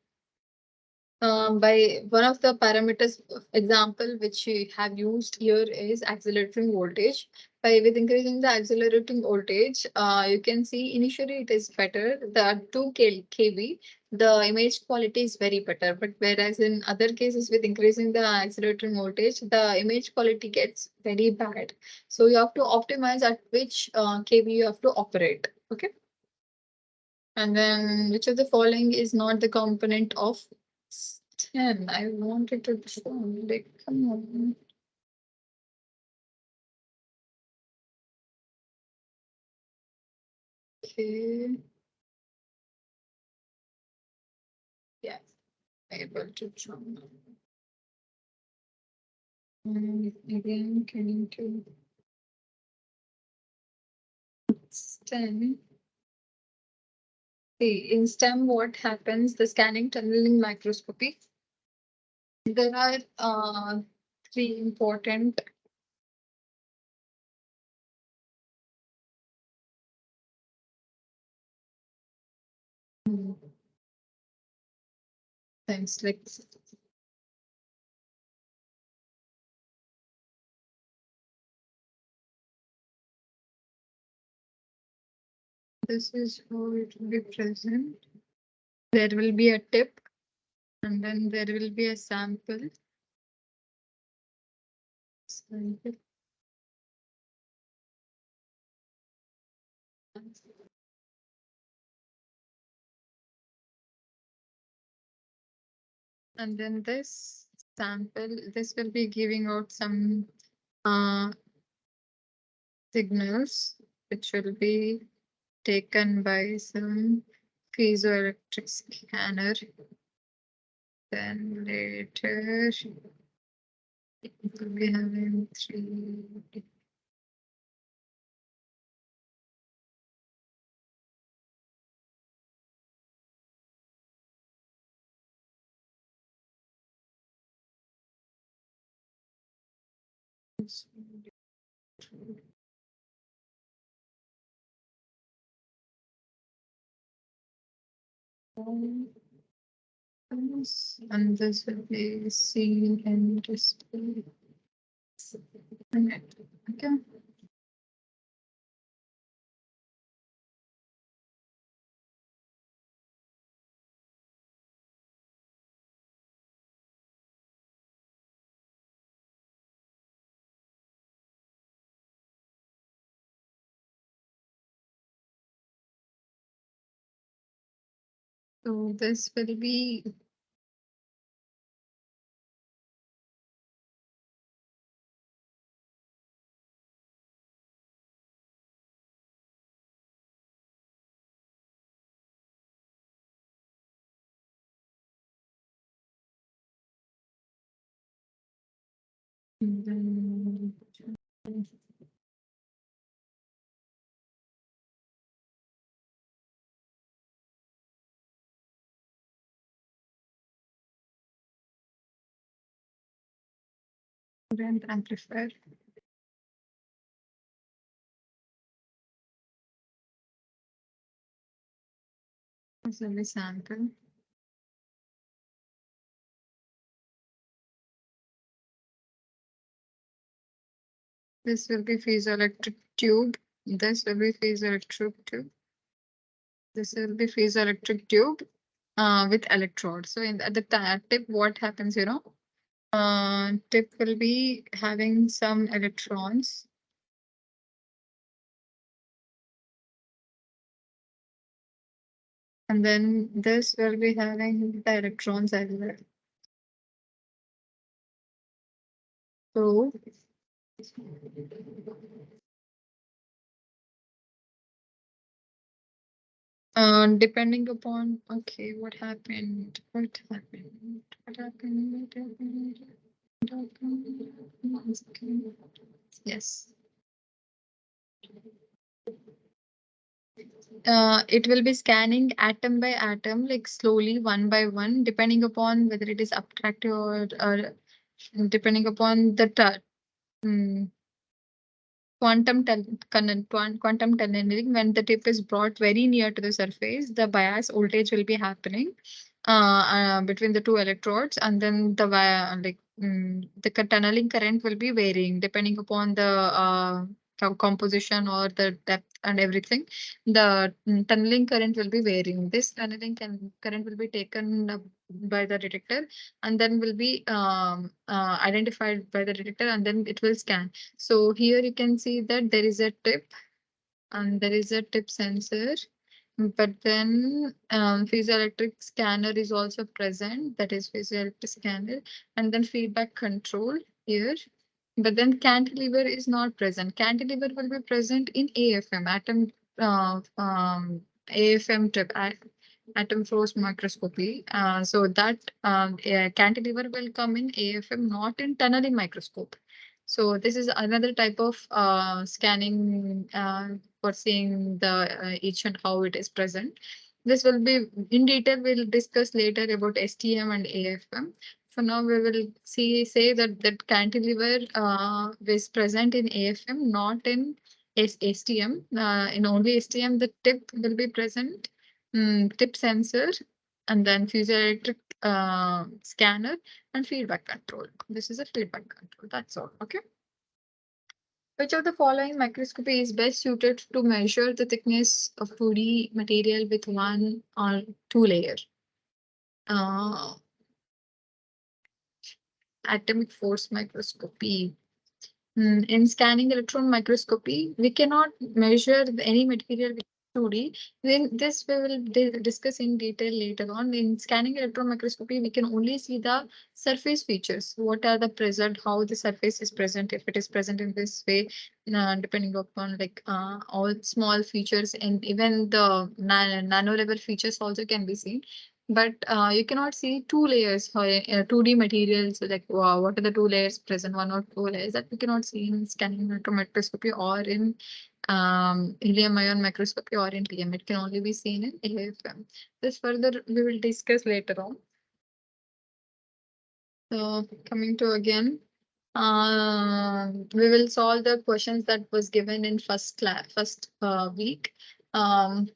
By one of the parameters example which we have used here is accelerating voltage. With increasing the accelerating voltage, you can see initially it is better. The 2 kV, the image quality is very better. But whereas in other cases with increasing the accelerating voltage, the image quality gets very bad. So you have to optimize at which kV you have to operate. Okay. And then which of the following is not the component of 10? I wanted to show. Like, come on. Okay. Yes, able to show. Again, can to 10. See, in STEM, what happens? The scanning tunneling microscopy. There are three important things like this is how it will be present. There will be a tip, and then there will be a sample. And then this sample, this will be giving out some signals, which will be taken by some piezoelectric scanner. Then later, it will be having 3. And this will be seen in display. Okay. So this will be current amplifier. This will be sample. This will be piezoelectric tube. This will be piezoelectric tube. This will be piezoelectric tube with electrode. So at the tip, what happens, tip will be having some electrons. And then this will be having the electrons as well. So depending upon, okay, what happened? What happened? What happened? What happened? What happened? Yes. it will be scanning atom by atom, like slowly, one by one, depending upon whether it is attractive or depending upon the quantum tunneling. When the tip is brought very near to the surface, the bias voltage will be happening between the two electrodes, and then the tunneling current will be varying depending upon the composition or the depth and everything. The tunneling current will be varying. This current will be taken up by the detector, and then will be identified by the detector, and then it will scan. So here you can see that there is a tip and there is a tip sensor, but then piezoelectric scanner is also present, that is piezoelectric scanner, and then feedback control here. But then cantilever is not present. Cantilever will be present in AFM, AFM tip, atom force microscopy. So that cantilever will come in AFM, not in tunneling microscope. So this is another type of scanning for seeing the each and how it is present. This will be in detail. We'll discuss later about STM and AFM. For now, we will say that cantilever is present in AFM, not in STM. In only STM, the tip will be present, tip sensor, and then piezoelectric scanner and feedback control. This is a feedback control. That's all. Okay. Which of the following microscopy is best suited to measure the thickness of 2D material with one or two layer? Atomic force microscopy. In scanning electron microscopy, we cannot measure any material with 2D. Then this we will discuss in detail later on. In scanning electron microscopy, we can only see the surface features. What are the present, how the surface is present, if it is present in this way, depending upon all small features, and even the nano level features also can be seen. But you cannot see two layers for 2D materials, like wow, what are the two layers present, one or two layers, that we cannot see in scanning electron microscopy or in helium ion microscopy or in TM. It can only be seen in AFM. This further we will discuss later on. So coming to again, we will solve the questions that was given in first week. What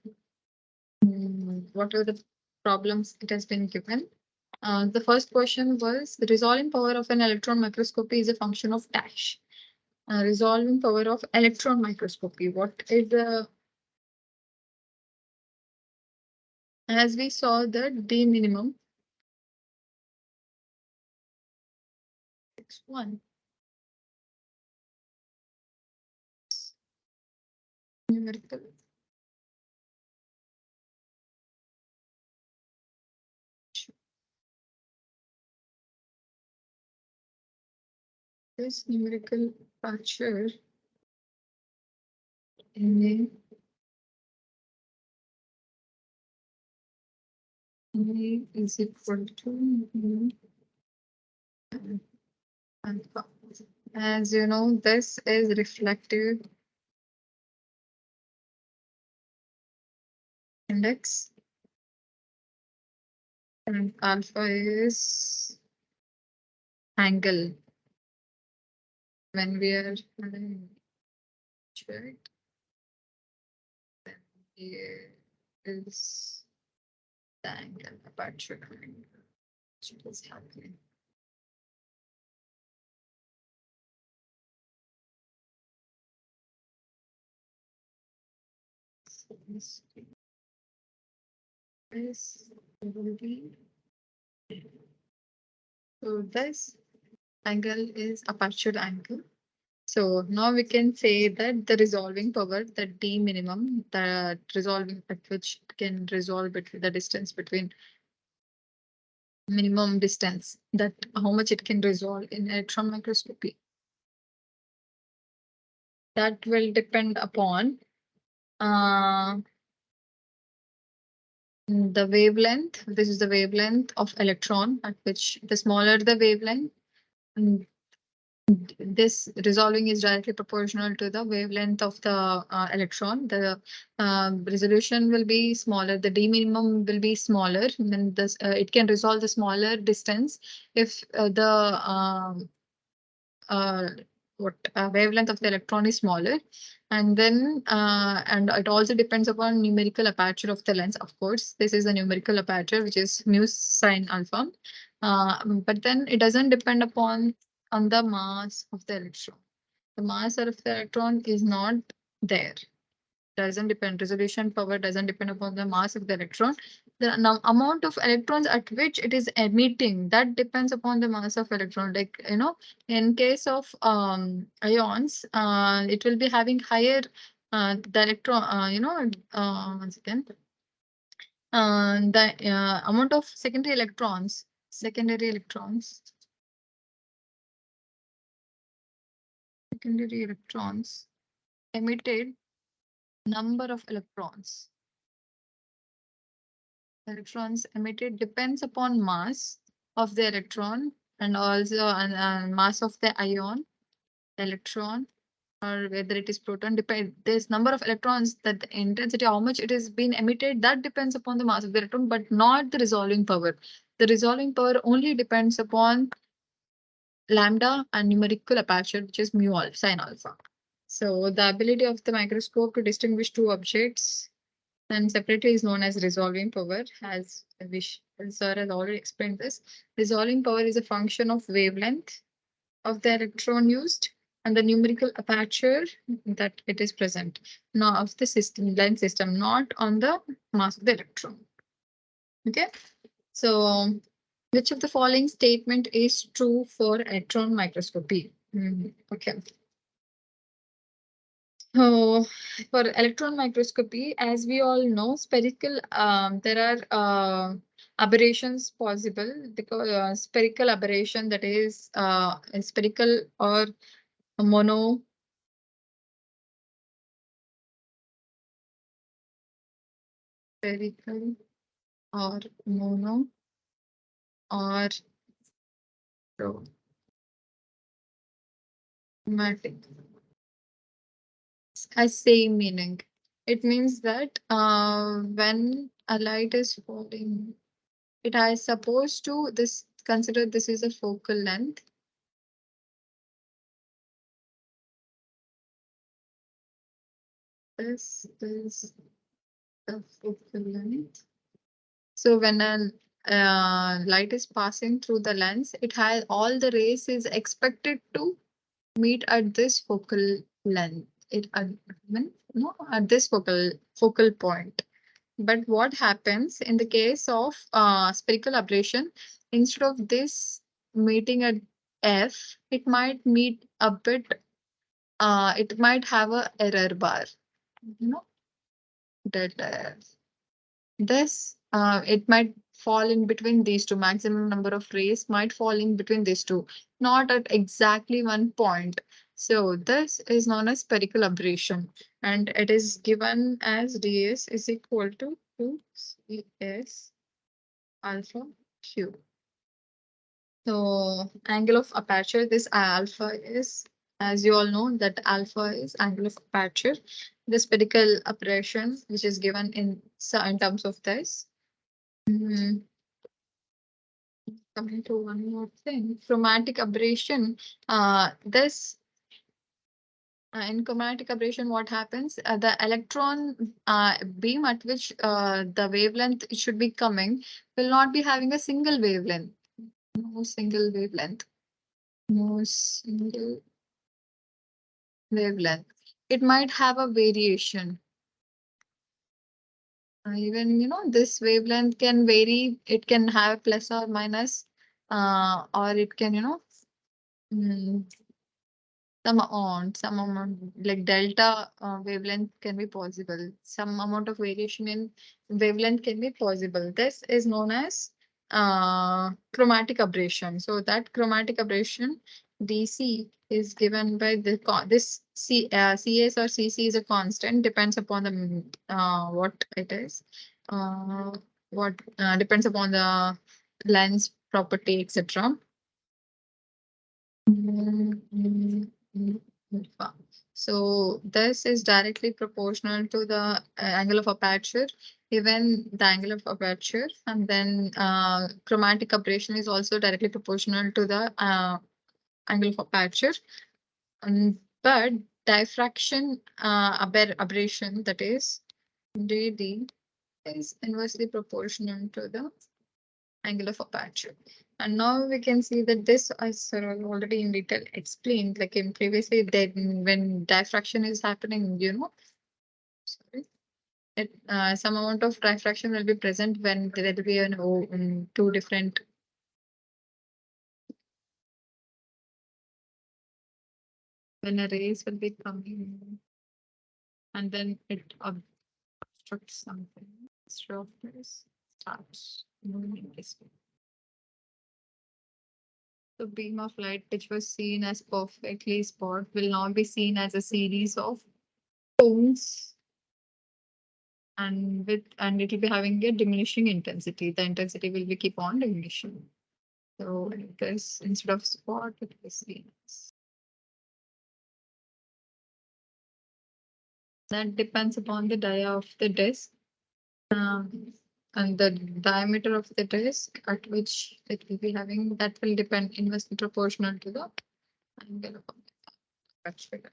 are the problems it has been given? The first question was the resolving power of an electron microscopy is a function of dash. Resolving power of electron microscopy. What is the, as we saw the D minimum, X1. Numerical. This numerical aperture in A is equal to alpha. As you know, this is reflective index, and alpha is angle. When we are check, then here is the angle, aperture angle, which is happening. This will be, so this angle is aperture angle. So now we can say that the resolving power, the D minimum, the resolving at which it can resolve between the distance between minimum distance, that how much it can resolve in electron microscopy. That will depend upon the wavelength. This is the wavelength of electron at which the smaller the wavelength, this resolving is directly proportional to the wavelength of the electron. The resolution will be smaller. The d minimum will be smaller. And then this it can resolve the smaller distance if the uh, wavelength of the electron is smaller. And then and it also depends upon numerical aperture of the lens. Of course, this is a numerical aperture which is mu sin alpha. But then it doesn't depend upon on the mass of the electron. The mass of the electron is not there. Doesn't depend. Resolution power doesn't depend upon the mass of the electron. The amount of electrons at which it is emitting, that depends upon the mass of electron. Like, in case of ions, it will be having higher the electron. Once again, the amount of secondary electrons emitted number of electrons emitted depends upon mass of the electron and also mass of the ion, electron, or whether it is proton. Depend There's number of electrons, that the intensity, how much it is being emitted, that depends upon the mass of the electron, but not the resolving power. The resolving power only depends upon lambda and numerical aperture, which is mu alpha, sin alpha. So the ability of the microscope to distinguish two objects and separately is known as resolving power, as Sir has already explained this. Resolving power is a function of wavelength of the electron used and the numerical aperture that it is present, not of the lens system, not on the mass of the electron. Okay, so which of the following statement is true for electron microscopy? Okay. So for electron microscopy, as we all know, there are aberrations possible, because spherical aberration, that is spherical or mono spherical or mono or chromatic has same meaning. It means that when a light is falling, it is supposed to consider this is a focal length. This is the focal length. So when a light is passing through the lens, it has all the rays is expected to meet at this focal length. At this focal point. But what happens in the case of spherical aberration? Instead of this meeting at F, it might meet a bit. It might have a error bar. Delta F. This it might fall in between these two. Maximum number of rays might fall in between these two, not at exactly one point. So this is known as spherical aberration, and it is given as ds is equal to 2cs alpha q. So angle of aperture, this alpha is, as you all know, that alpha is angle of aperture. The spherical aberration, which is given in terms of this. Coming to one more thing, chromatic aberration. This In chromatic aberration, what happens? The electron beam at which the wavelength it should be coming will not be having a single wavelength. No single wavelength. No single wavelength. It might have a variation. Even this wavelength can vary. It can have plus or minus, or it can mm, some amount like delta wavelength can be possible. Some amount of variation in wavelength can be possible. This is known as chromatic aberration. So that chromatic aberration DC is given by this CS or CC is a constant, depends upon the what it is. What depends upon the lens property, etc. So this is directly proportional to the angle of aperture, even the angle of aperture, and then chromatic aberration is also directly proportional to the angle of aperture. But diffraction aberration, that is DD, is inversely proportional to the angle of aperture. And now we can see that this I already in detail explained, like in previously, then when diffraction is happening, sorry, some amount of diffraction will be present when there will be two different. When a rays will be coming and then it obstructs something. Instead of this, starts moving this way. The beam of light which was seen as perfectly spot will now be seen as a series of tones, and it will be having a diminishing intensity. The intensity will be keep on diminishing. So this instead of spot, it will be seen as. That depends upon the dia of the disc and the diameter of the disc at which it will be having. That will depend inversely proportional to the angle of aperture.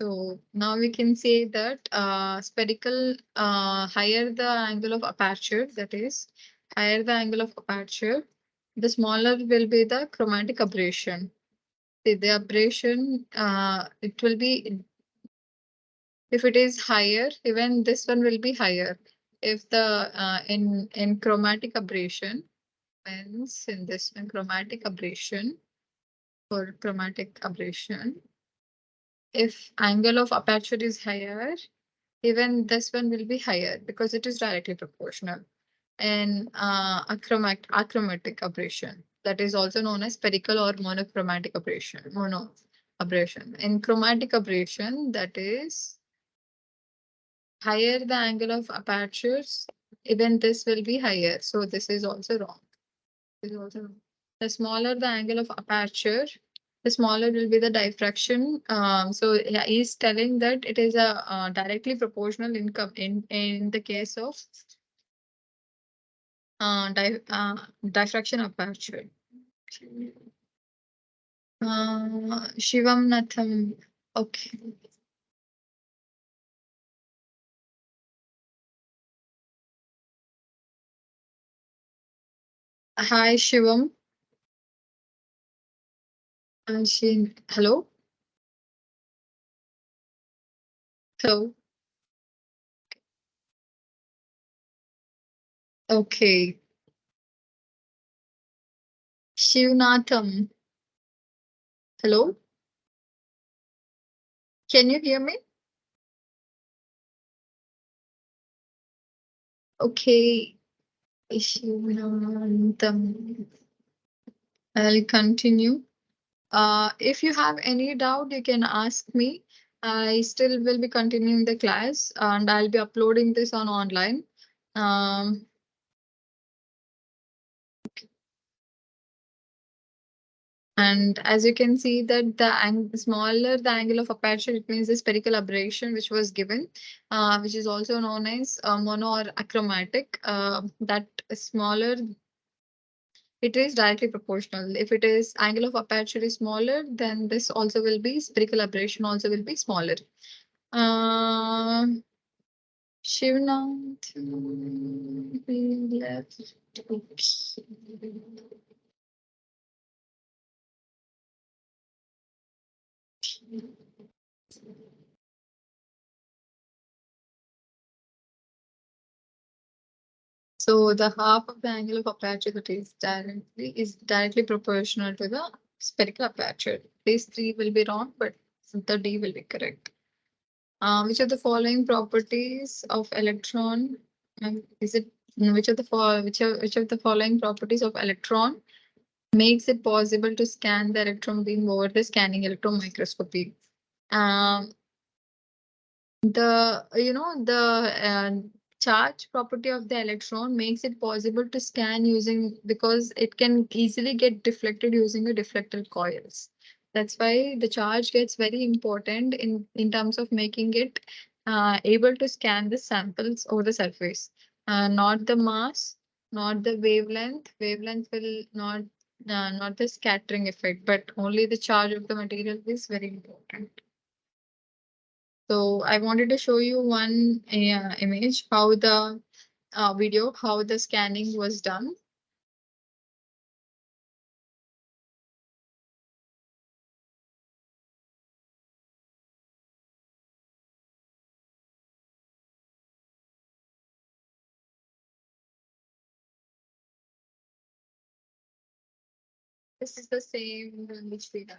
So now we can say that spherical, higher the angle of aperture, that is, higher the angle of aperture, the smaller will be the chromatic aberration. The aberration, it will be, if it is higher, even this one will be higher. If the in chromatic aberration, means in this one, chromatic aberration, for chromatic aberration, if angle of aperture is higher, even this one will be higher because it is directly proportional. And achromatic aberration, that is also known as spherical or monochromatic aberration. Mono aberration. In chromatic aberration, that is higher the angle of apertures, even this will be higher. So this is also wrong. This is also wrong. The smaller the angle of aperture, the smaller will be the diffraction. So yeah, he's telling that it is a directly proportional in the case of diffraction aperture. Shivam Natham. Okay. Hi, Shivam. Hello. Hello. Okay. Shivnatham. Hello. Can you hear me? Okay. Shivnatham. I'll continue. If you have any doubt, you can ask me. I still will be continuing the class and I'll be uploading this on online. Um, And as you can see that the smaller the angle of aperture, it means the spherical aberration which was given, which is also known as mono or achromatic. That smaller, it is directly proportional. If it is angle of aperture is smaller, then this also will be spherical aberration also will be smaller. Shivnath, we left. So the half of the angle of aperture that is directly proportional to the spherical aperture. These three will be wrong, but the D will be correct. Which of the following properties of electron is it? Which of the following properties of electron makes it possible to scan the electron beam over the scanning electron microscopy? The charge property of the electron makes it possible to scan using, because it can easily get deflected using the deflector coils. That's why the charge gets very important in terms of making it able to scan the samples over the surface. Not the mass, not the wavelength. Wavelength will not the scattering effect, but only the charge of the material is very important. So I wanted to show you one image, how the video, how the scanning was done. This is the same which we done.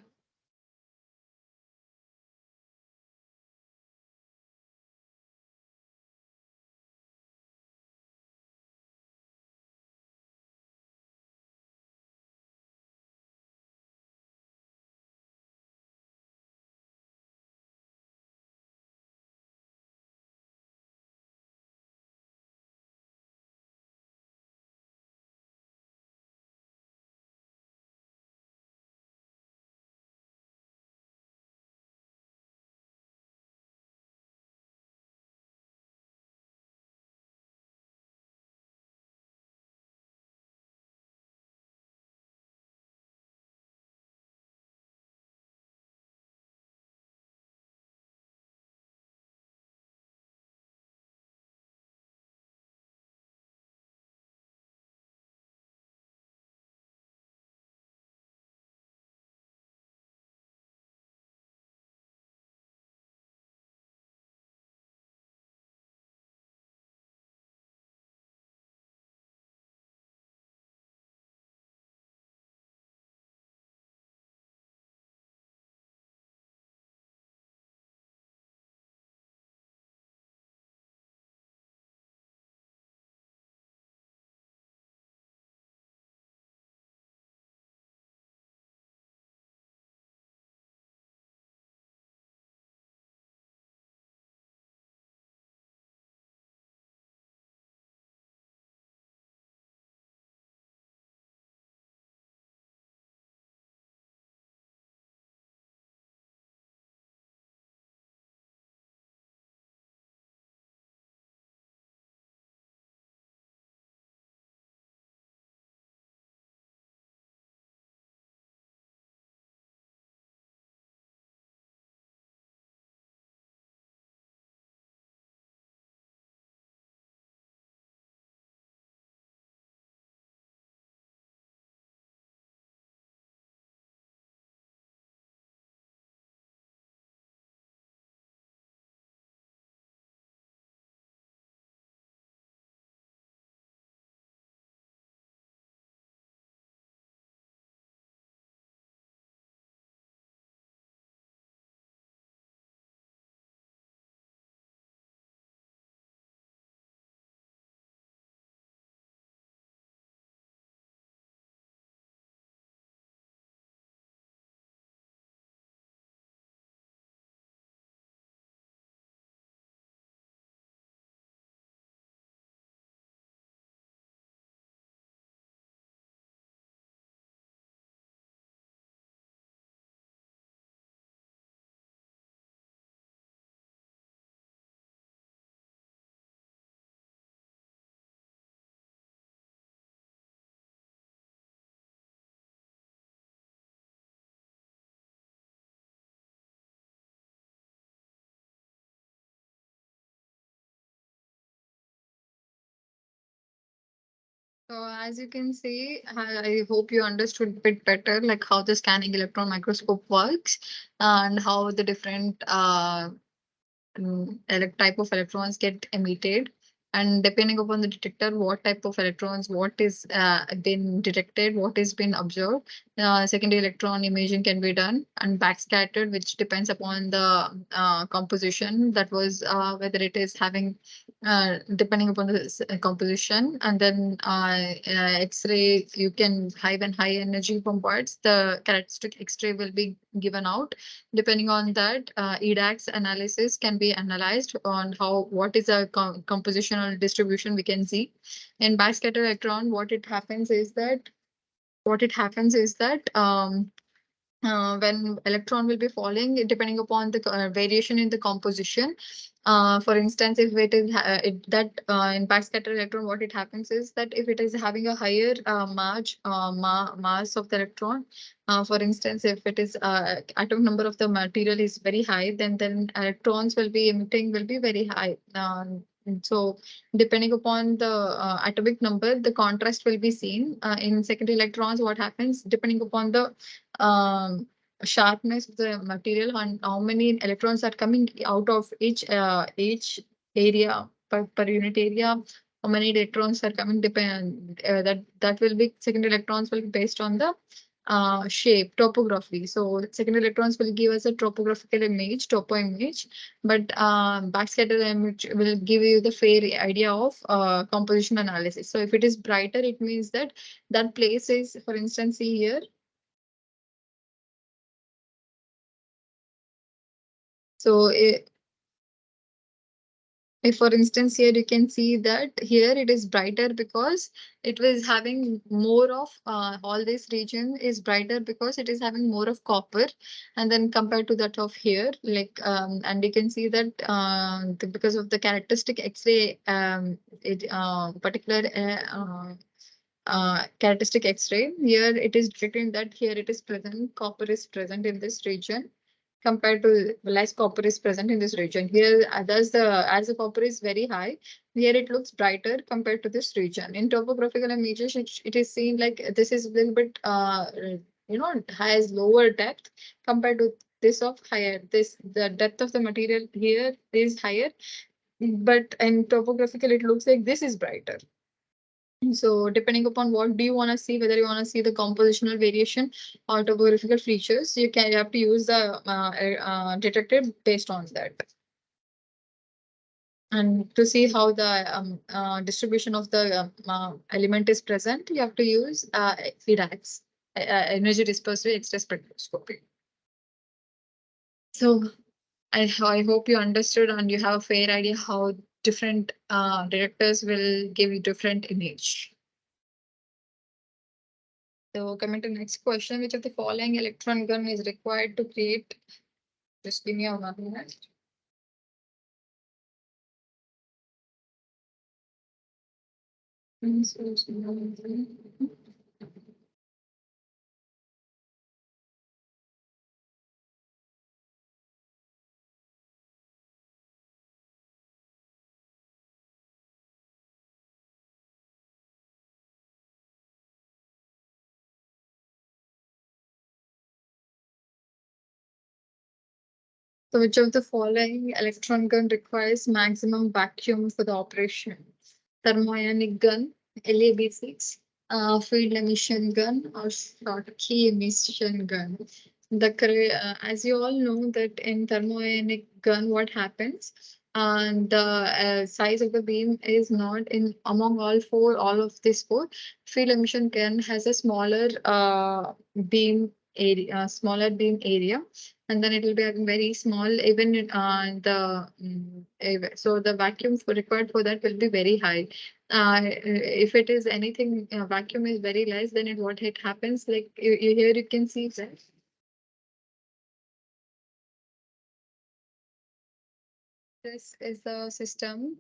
So as you can see, I hope you understood a bit better, like how the scanning electron microscope works and how the different type of electrons get emitted, and depending upon the detector, what type of electrons, what is been detected, what is been observed, secondary electron imaging can be done, and backscattered, which depends upon the composition, that was whether it is having depending upon the composition. And then X-ray, you can high and high energy bombards, the characteristic X-ray will be given out. Depending on that, EDAX analysis can be analyzed on how what is a compositional distribution we can see. In backscatter electron, what it happens is that when electron will be falling, depending upon the variation in the composition. For instance, if it is in backscatter electron, what it happens is that if it is having a higher mass of the electron, for instance, if it is atomic number of the material is very high, then electrons will be emitting will be very high. So depending upon the atomic number, the contrast will be seen. In secondary electrons, what happens depending upon the sharpness of the material and how many electrons are coming out of each area per unit area, how many electrons are coming, depend that will be secondary electrons will be based on the shape topography. So secondary electrons will give us a topographical image, topo image, but backscatter image will give you the fair idea of composition analysis. So if it is brighter, it means that that place is, for instance, see here. So if for instance here you can see that here it is brighter because it was having more of all this region is brighter because it is having more of copper, and then compared to that of here, like and you can see that because of the characteristic X-ray particular characteristic X-ray, here it is detecting that here it is present, copper is present in this region compared to less copper is present in this region. Here, as the copper is very high, here it looks brighter compared to this region. In topographical images, it is seen like this is a little bit, it has lower depth compared to this of higher. The depth of the material here is higher, but in topographical, it looks like this is brighter. So depending upon what do you want to see, whether you want to see the compositional variation or topographical features, you have to use the detector based on that. And to see how the distribution of the element is present, you have to use EDAX, energy dispersal X-ray spectroscopy. So I hope you understood and you have a fair idea how different detectors will give you different image. So coming to next question, which of the following electron gun is required to create? Just give me a 1 minute. So which of the following electron gun requires maximum vacuum for the operation? Thermionic gun, LAB6, field emission gun, or Schottky emission gun? As you all know that in thermionic gun, what happens? And the size of the beam is not in among all of these four. Field emission gun has a smaller beam area, and then it will be having very small, even so the vacuum required for that will be very high. If it is anything, vacuum is very less, then what it happens, like here you can see that this is the system.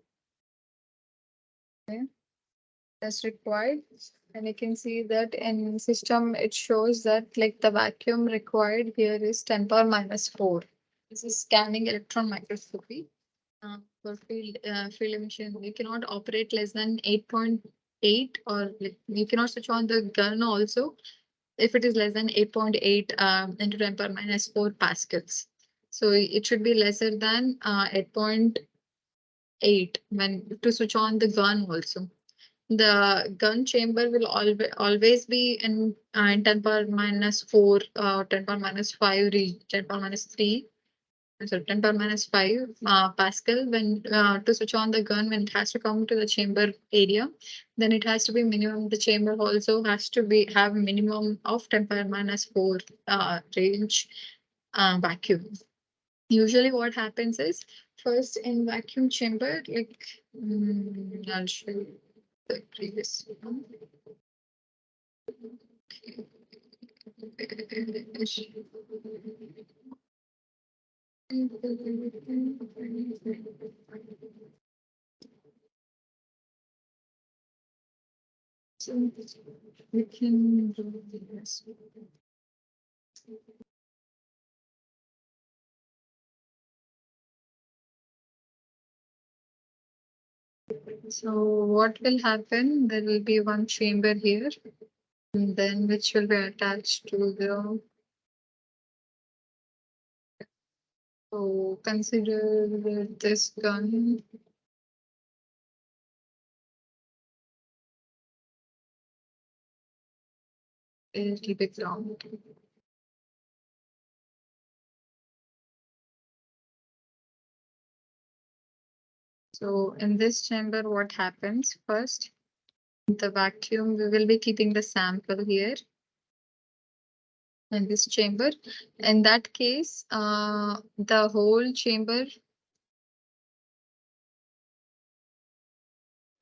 Okay, that's required. And you can see that in system, it shows that like the vacuum required here is 10 power minus 4. This is scanning electron microscopy. For field emission, you cannot operate less than 8.8, or like, you cannot switch on the gun also if it is less than 8.8 into 10 power minus 4 pascals. So it should be lesser than 8.8 when to switch on the gun also. the gun chamber will always be in 10 power minus 4, 10 power minus 5, 10 power minus 3, so 10 power minus 5 Pascal. When to switch on the gun, when it has to come to the chamber area, then it has to be minimum. The chamber also has to be have minimum of 10 power minus 4 range vacuum. Usually what happens is, first in vacuum chamber, like I'll show you the previous one. So we can do this. So what will happen? There will be one chamber here, and then which will be attached to the. So consider this gun. A little bit round. So in this chamber, what happens first? The vacuum, we will be keeping the sample here in this chamber. In that case, the whole chamber,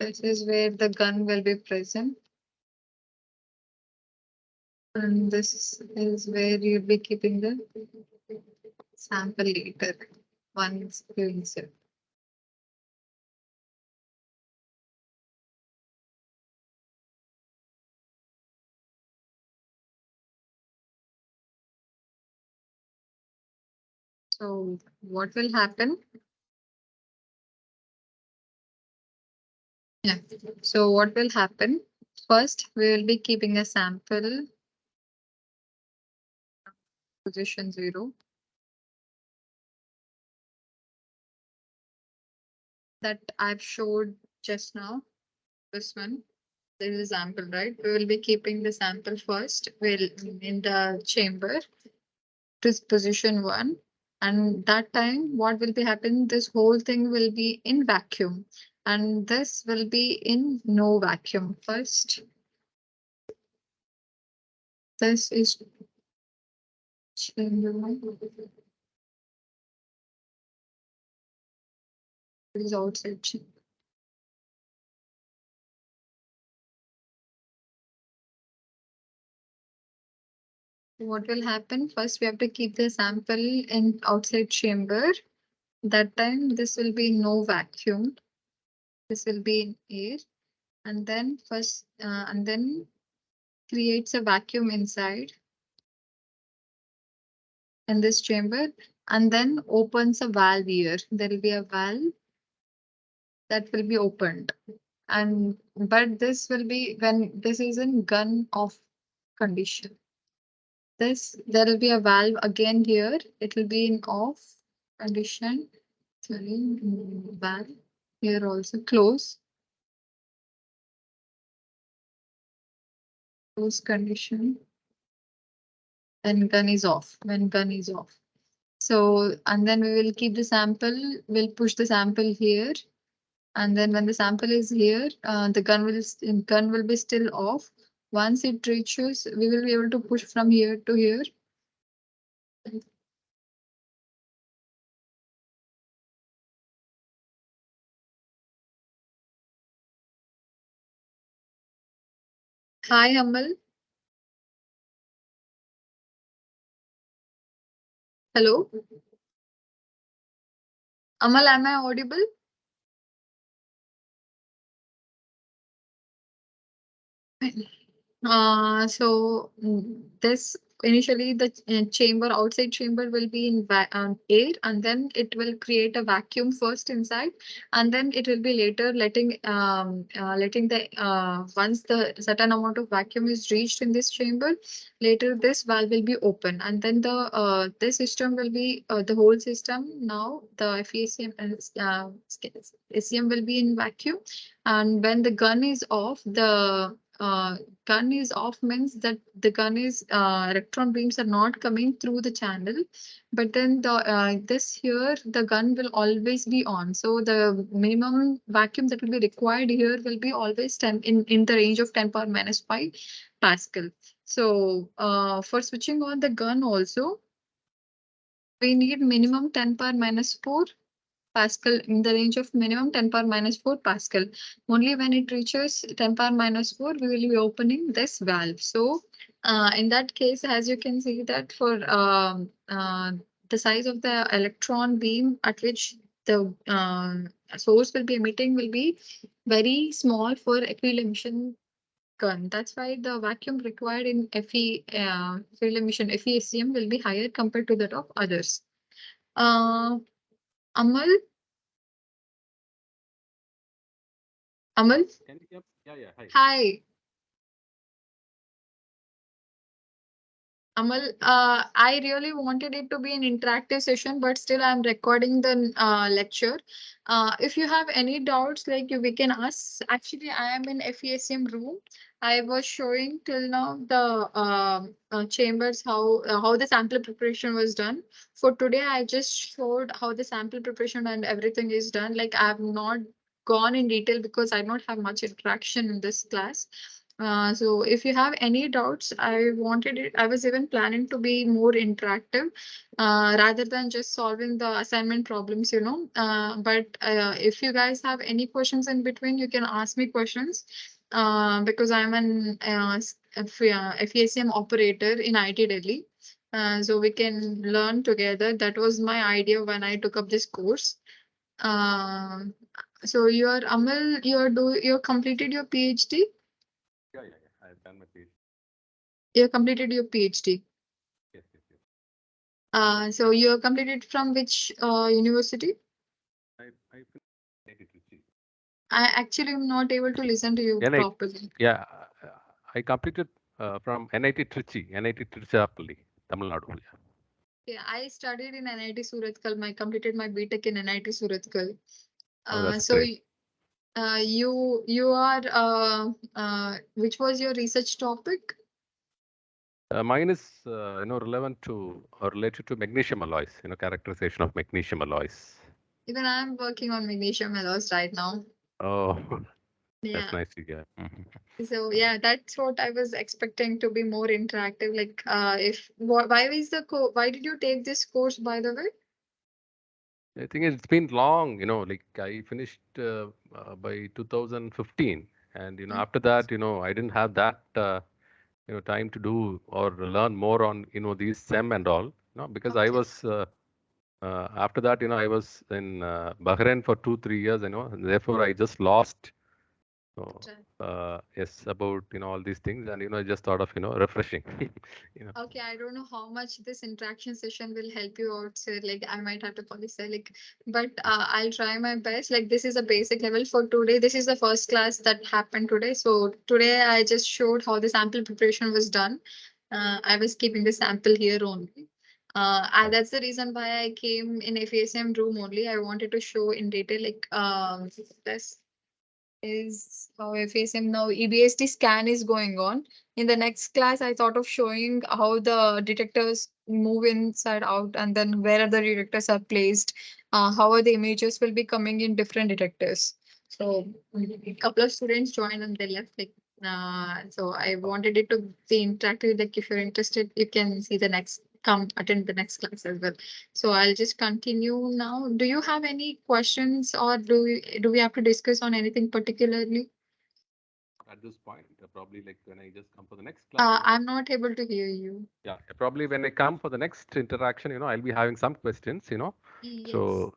this is where the gun will be present. And this is where you'll be keeping the sample later once you insert. So what will happen? Yeah. So what will happen? First, we will be keeping a sample position 0. That I've showed just now. This one. There is a sample, right? We will be keeping the sample first. Will in the chamber to position 1. And that time, what will be happening? This whole thing will be in vacuum, and this will be in no vacuum. First, this is chamber 1. This is outside chamber. What will happen? First, we have to keep the sample in outside chamber. That time, this will be no vacuum. This will be in air, and then creates a vacuum inside in this chamber, and then opens a valve here. There will be a valve that will be opened, and but this will be when this is in gun off condition. This there will be a valve again here. It will be in off condition. Sorry, valve here also close condition. When gun is off. When gun is off. So, and then we will keep the sample, we'll push the sample here. And then when the sample is here, the gun will be still off. Once it reaches, we will be able to push from here to here. Hi, Amal. Hello. Amal, am I audible? So this initially the chamber, outside chamber will be in air, and then it will create a vacuum first inside, and then it will be later letting the once the certain amount of vacuum is reached in this chamber, later this valve will be open, and then this system will be the whole system. Now the FESM and SEM will be in vacuum, and when the gun is off, the gun is off means that the gun is electron beams are not coming through the channel, but then this here the gun will always be on. So the minimum vacuum that will be required here will be always 10 in the range of 10 power minus 5 Pascal. So for switching on the gun also, we need minimum 10 power minus 4 Pascal, in the range of minimum 10 power minus 4 Pascal. Only when it reaches 10 power minus 4, we will be opening this valve. So in that case, as you can see that for the size of the electron beam at which the source will be emitting will be very small for equivalent emission gun. That's why the vacuum required in field emission FESCM will be higher compared to that of others. Amal, Amal, Can you hear? Yeah, hi. hi. Amal, I really wanted it to be an interactive session, but still I'm recording the lecture. If you have any doubts, like we can ask. Actually, I am in FESM room. I was showing till now the chambers, how the sample preparation was done. For today, I just showed how the sample preparation and everything is done. Like I have not gone in detail because I don't have much interaction in this class. So if you have any doubts, I was even planning to be more interactive rather than just solving the assignment problems, But if you guys have any questions in between, you can ask me questions because I'm an FESM operator in IT Delhi. So we can learn together. That was my idea when I took up this course. So you're Amal, you completed your PhD? Yeah. I've done my PhD. You completed your PhD. Yes. So you completed from which university? I finished NIT. I actually am not able to listen to you NIT. properly. Yeah, I completed from NIT Trichy, NIT Tiruchirappalli, Tamil Nadu. Yeah. Yeah, I studied in NIT Surathkal. I completed my BTech in NIT Surathkal. Oh, that's So great. you are which was your research topic? Mine is relevant to or related to magnesium alloys. Characterization of magnesium alloys. Even I'm working on magnesium alloys right now. Oh, that's Yeah. nice to hear. Mhm. So yeah, that's what I was expecting to be more interactive. Like, why did you take this course, by the way? I think it's been long. Like I finished by 2015, and Mm. after that, I didn't have that time to do or learn more on these SEM and all. Because I Okay. was after that, I was in Bahrain for 2-3 years. And therefore I just lost. So yes, about all these things, and I just thought of refreshing. Okay, I don't know how much this interaction session will help you out, sir. Like, I might have to call you, sir. Like, but I'll try my best. Like, this is a basic level for today. This is the first class that happened today. So today I just showed how the sample preparation was done. I was keeping the sample here only. That's the reason why I came in FASM room only. I wanted to show in detail, like, this is how FASM now EBSD scan is going on. In the next class, I thought of showing how the detectors move inside out and then where the detectors are placed, how are the images will be coming in different detectors. So a couple of students joined and they left. Like, so I wanted it to be interactive. Like if you're interested, you can see the next come attend the next class as well. So I'll just continue now. Do you have any questions or do we have to discuss on anything particularly? At this point, probably like when I just come for the next class, I'm not able to hear you. yeah, probably when I come for the next interaction, I'll be having some questions, Yes. So,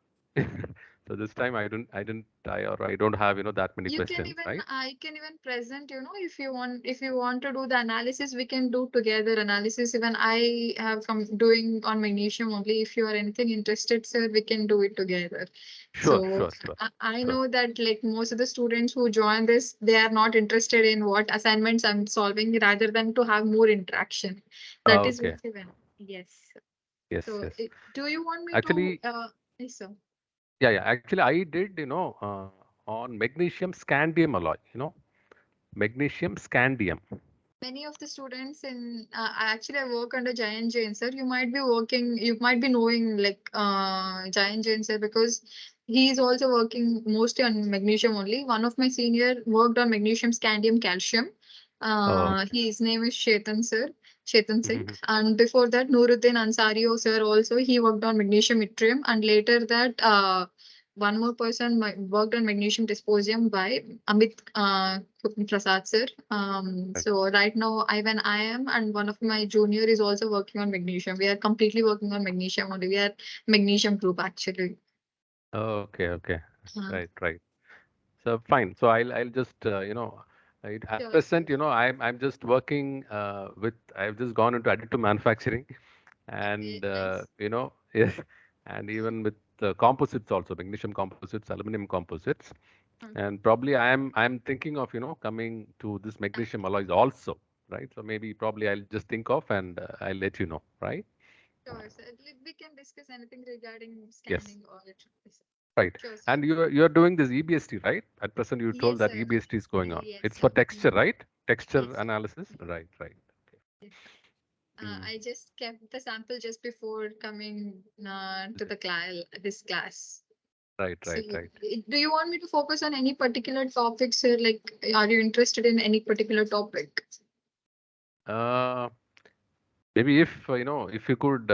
So this time I don't have, that many You can questions, even, right? I can even present, if you want to do the analysis, we can do together analysis. Even I have from doing on magnesium only. If you are anything interested, sir, we can do it together. Sure, So sure, sure, I sure. know that like most of the students who join this, they are not interested in what assignments I'm solving rather than to have more interaction. That is what Okay. even. Yes. Yes, So yes. do you want me to, Actually, yes, sir. yeah, yeah. Actually, I did, on magnesium scandium alloy, magnesium scandium. Many of the students in actually I work under Giant Jain sir. You might be knowing like Giant Jain sir because he is also working mostly on magnesium only. One of my senior worked on magnesium, scandium, calcium. Oh, okay. His name is Chetan sir, Chetan Singh. Mhm. And before that, Nuruddin Ansario sir also he worked on magnesium yttrium. And later that one more person worked on magnesium dysprosium by Amit Prasad sir. Right. So right now, when I am and one of my junior is also working on magnesium. We are completely working on magnesium only. We are magnesium group actually. Okay, okay. Uh, Right, right. So fine. So I'll just at sure, sir. present, I'm just working with. I've just gone into additive manufacturing, and Nice. yes, and even with composites also, magnesium composites, aluminum composites, Mhm. and probably I'm thinking of coming to this magnesium alloys also, right? So maybe probably I'll just think of and I'll let you know, right? Sure, sir. We can discuss anything regarding Yes, scanning or electronics. right. Sure, sir. And you're doing this EBST, right? At present, you told Yes, that sir. EBST is going on. Yes, It's sir. for texture, right? Texture Yes, sir. analysis, right, right. Yes, sir. Mm. I just kept the sample just before coming to the this class. Right, So, right, right. do you want me to focus on any particular topics, sir? Like, are you interested in any particular topic? Uh, Maybe if if you could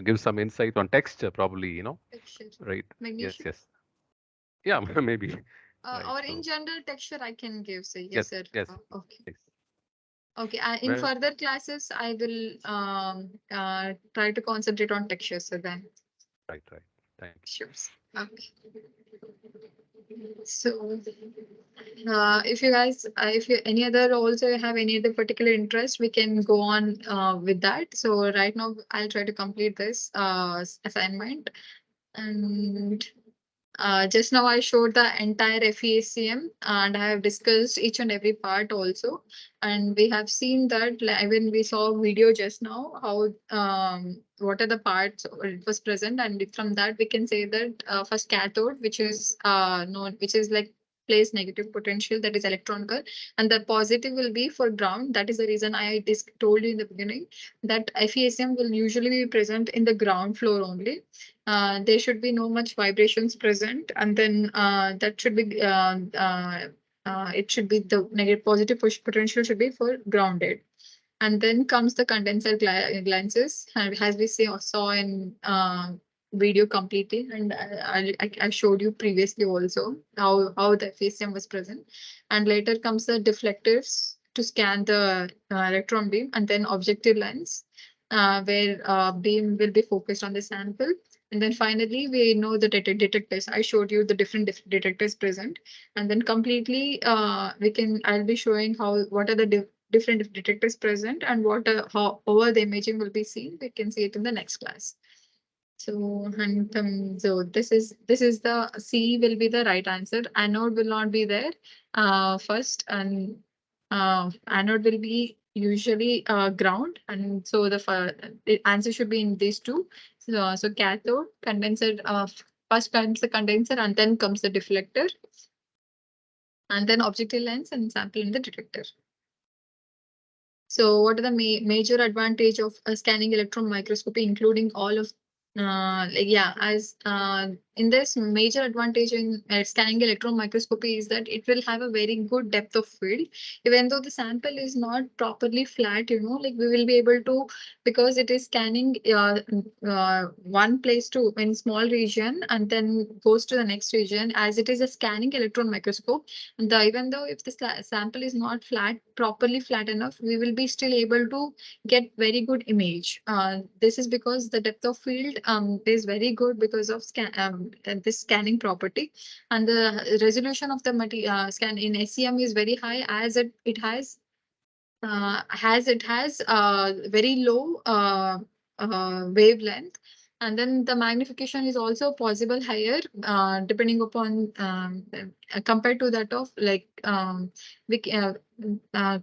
give some insight on texture, probably Texture, right. Yes, magnesium, yes. Yeah, maybe. Right. or in So general texture, I can give. So, yes, yes, sir. yes, Okay. yes. Okay. In Well, further classes, I will try to concentrate on texture. So then, right, right. Thank you. sure. Okay. So, if you guys, if you any other also have any other particular interest, we can go on with that. So right now, I'll try to complete this assignment. And just now I showed the entire FEACM and I have discussed each and every part also. And we have seen that like, when we saw video just now, how what are the parts it was present, and from that we can say that first cathode, which is known, which is like place negative potential, that is electronical, and the positive will be for ground. That is the reason I told you in the beginning that FEACM will usually be present in the ground floor only. There should be no much vibrations present, and then that should be it should be the negative positive push potential should be for grounded. And then comes the condenser glances, and as we saw in video completely, and I showed you previously also how the FACM was present. And later comes the deflectors to scan the electron beam, and then objective lens, where beam will be focused on the sample. And then finally, we know the detectors. I showed you the different detectors present. And then completely, I'll be showing what are the different detectors present and how over the imaging will be seen. We can see it in the next class. So, and so this is the C will be the right answer. Anode will not be there first, and anode will be usually ground, and so the answer should be in these two. So cathode, condenser. First comes the condenser, and then comes the deflector, and then objective lens and sample in the detector. So what are the major advantage of scanning electron microscopy, including all of as in this major advantage in scanning electron microscopy is that it will have a very good depth of field, even though the sample is not properly flat. Like we will be able to, because it is scanning one place to in small region and then goes to the next region, as it is a scanning electron microscope. Even though if the sample is not properly flat enough, we will be still able to get very good image. This is because the depth of field is very good because of this scanning property, and the resolution of the scan in SEM is very high, as it has very low wavelength, and then the magnification is also possible higher depending upon compared to that of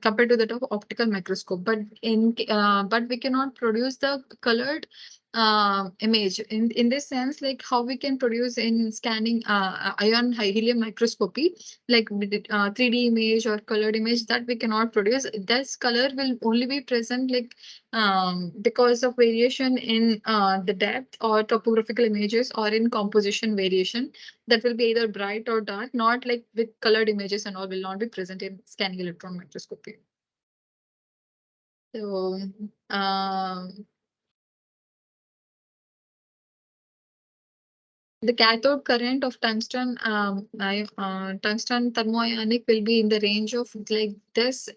compared to that of optical microscope, but we cannot produce the colored image in this sense, like how we can produce in scanning ion helium microscopy, like 3D image or colored image, that we cannot produce. This color will only be present like because of variation in the depth or topographical images, or in composition variation, that will be either bright or dark, not like with colored images and all will not be present in scanning electron microscopy. So the cathode current of tungsten tungsten thermoionic will be in the range of like this.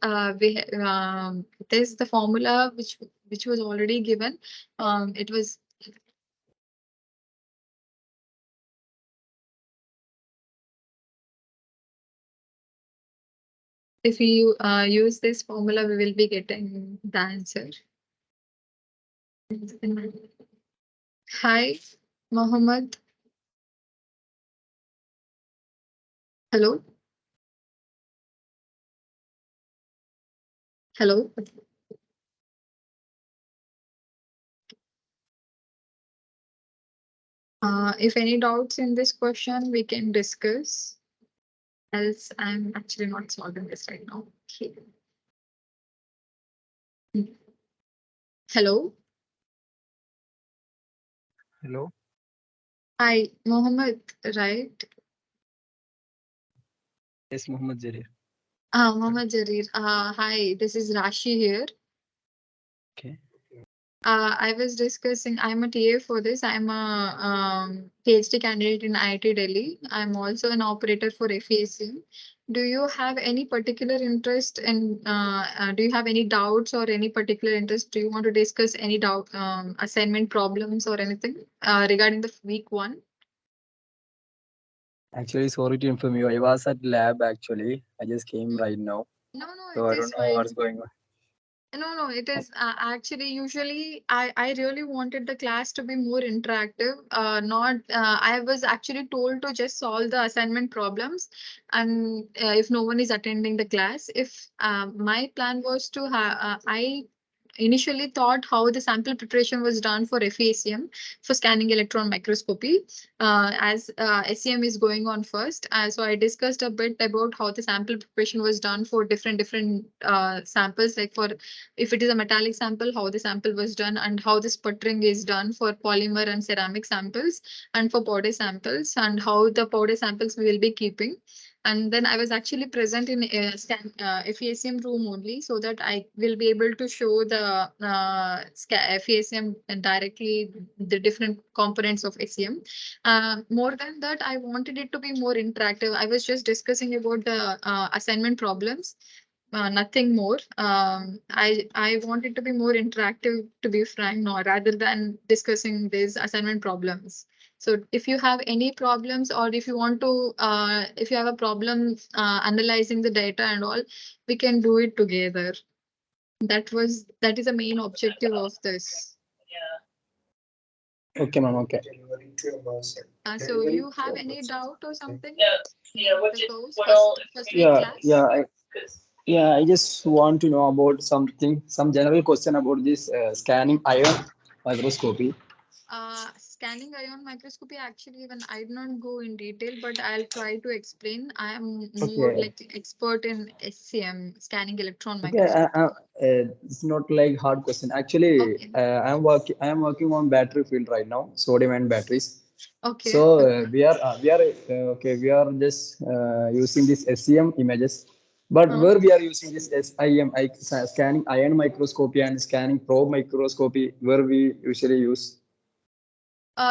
This the formula which was already given. It was if we use this formula, we will be getting the answer. Hi, Mohammed. Hello. Hello. If any doubts in this question, we can discuss. Else, I'm actually not solving this right now. Okay. Hello. Hello. Hi, Mohammed, right? Yes, Muhammad Jarir. Mohammed Jarir. Hi, this is Rashi here. Okay. I was discussing, I'm a TA for this. I'm a PhD candidate in IIT Delhi. I'm also an operator for FESM. Do you have any particular interest in, do you have any doubts or any particular interest? Do you want to discuss any doubt, assignment problems or anything regarding the week 1? Actually, sorry to inform you. I was at lab actually. I just came right now. No, So it I is don't know fine. what's going on. No, it is actually usually I really wanted the class to be more interactive. Not I was actually told to just solve the assignment problems, and if no one is attending the class, if my plan was to have I initially thought how the sample preparation was done for FESM for scanning electron microscopy as SEM is going on first. So I discussed a bit about how the sample preparation was done for different samples, like for if it is a metallic sample, how the sample was done, and how the sputtering is done for polymer and ceramic samples, and for powder samples, and how the powder samples we will be keeping. And then I was actually present in FESM room only, so that I will be able to show the FESM directly, the different components of SEM. More than that, I wanted it to be more interactive. I was just discussing about the assignment problems. Nothing more. I want it to be more interactive, to be frank, no, rather than discussing these assignment problems. So if you have any problems, or if you want to, if you have a problem analyzing the data and all, we can do it together. That is the main objective of this. Okay, ma'am. Okay. So you have any doubt or something? First week Yeah, class? I just want to know about something, some general question about this scanning ion microscopy. Scanning ion microscopy, actually, even I did not go in detail, but I'll try to explain. I am more Okay. like expert in SCM, scanning electron Okay, microscopy. it's not like hard question. Actually, Okay. I am working on battery field right now, sodium ion batteries. Okay. So we are just using this SEM images, but where we are using this SIM, scanning ion microscopy and scanning probe microscopy, where we usually use.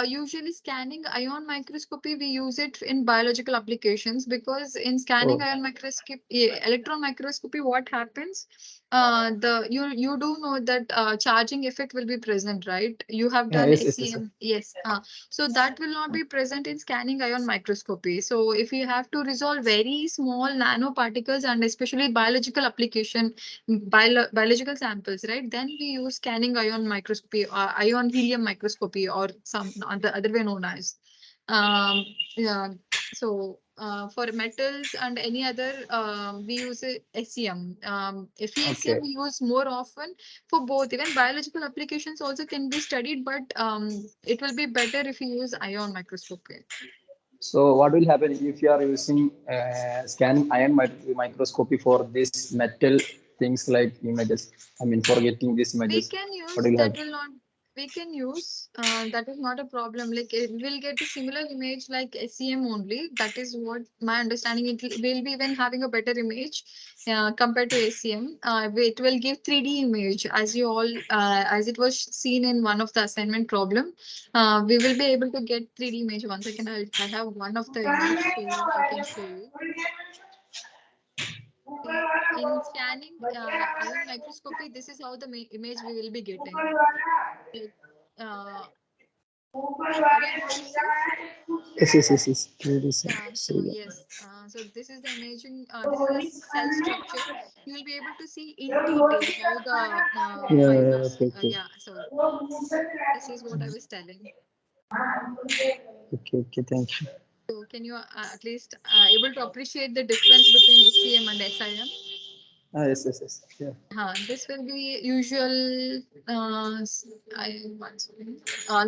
Usually scanning ion microscopy, we use it in biological applications, because in scanning ion microscopy, electron microscopy, what happens? you do know that charging effect will be present, right? You have done Yes, yes, yes, SEM, yes. So that will not be present in scanning ion microscopy. So if you have to resolve very small nanoparticles and especially biological application, biological samples, right? Then we use scanning ion microscopy, ion helium microscopy, or some the other way known as. Yeah. So for metals and any other, we use SEM. FESEM okay. we use more often for both. Even biological applications also can be studied, but it will be better if you use ion microscopy. So what will happen if you are using scanning ion microscopy for this metal things like images? I mean, for getting these We images, can what use will that happen? will not we can use that is not a problem. Like it will get a similar image like SEM only. That is what my understanding. It will be even having a better image compared to SEM. It will give 3D image as you all as it was seen in one of the assignment problem. We will be able to get 3D image. Once again, I have one of the image, so I can show you. See, in scanning ion microscopy, this is how the image we will be getting. Like, are you able to see? Yes, yes, yes, yes. 3D Yeah, so see that. yes. So this is the imaging, this is a cell structure. You will be able to see in detail how the Yeah, fibers, okay, okay. yeah. So this is what I was telling. Okay, okay, thank you. So can you at least able to appreciate the difference between SEM and SIM? Yes, yes, yes. Yeah. This will be usual.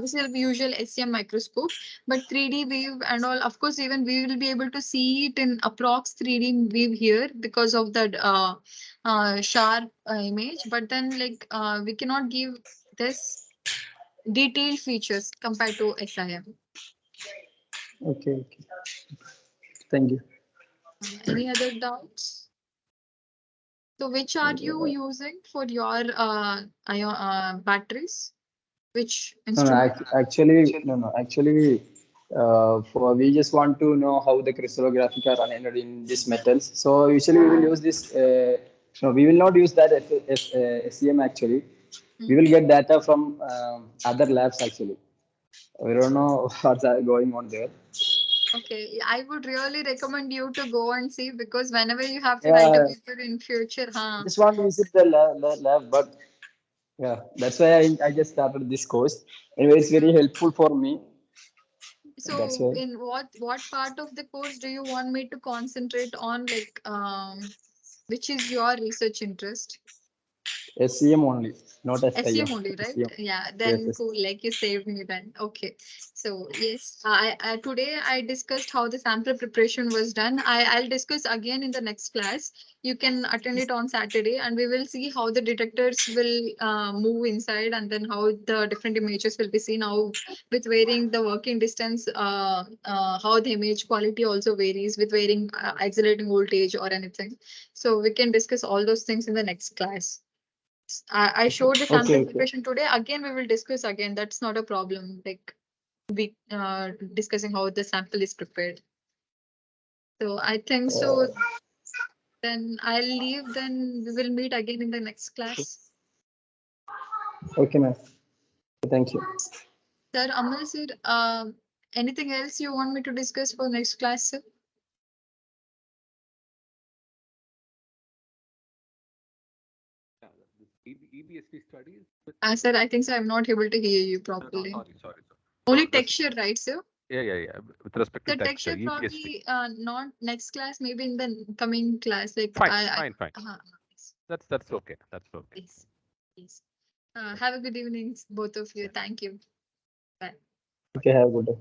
This will be usual SEM microscope, but 3D weave and all. Of course, even we will be able to see it in approx 3D weave here because of that sharp image. But then, like, we cannot give this detailed features compared to SIM. Okay, okay. Thank you. Any other doubts? So, which are you using for your batteries? Which No, no, instrument? actually, no, no, actually, for we just want to know how the crystallographic are entered in these metals. So usually we will use this. No, we will not use that SEM actually. We will get data from other labs actually. We don't know what's going on there. Okay, I would really recommend you to go and see because whenever you have to write a Yeah, paper in future, just want to visit the lab, but yeah, that's why I just started this course. Anyway, it's very helpful for me. That's So why in what part of the course do you want me to concentrate on? Like, which is your research interest? SEM only, not SIM. SEM only, right? SEM. Yeah, Yes, then yes. cool. Like you saved me then. Okay. So yes, I today I discussed how the sample preparation was done. I'll discuss again in the next class. You can attend it on Saturday, and we will see how the detectors will move inside, and then how the different images will be seen. How with varying the working distance, how the image quality also varies with varying accelerating voltage or anything. So we can discuss all those things in the next class. I showed the sample Okay, okay. preparation today. Again, we will discuss again. That's not a problem. Like we discussing how the sample is prepared. So I think so. Then I'll leave. Then we will meet again in the next class. Okay, ma'am. Thank you. Sir, Amal sir, anything else you want me to discuss for next class, sir? Yeah, this EBSD studies. Sir, I think so. I'm not able to hear you No, properly. sorry. Only This, texture, right, sir? yeah. With respect to The texture, texture EBSD. probably not next class, maybe in the coming class. Like Fine. yes. That's okay. That's okay. Yes. Yes. Have a good evening, both of you. Thank you. Bye. Okay, have a good day.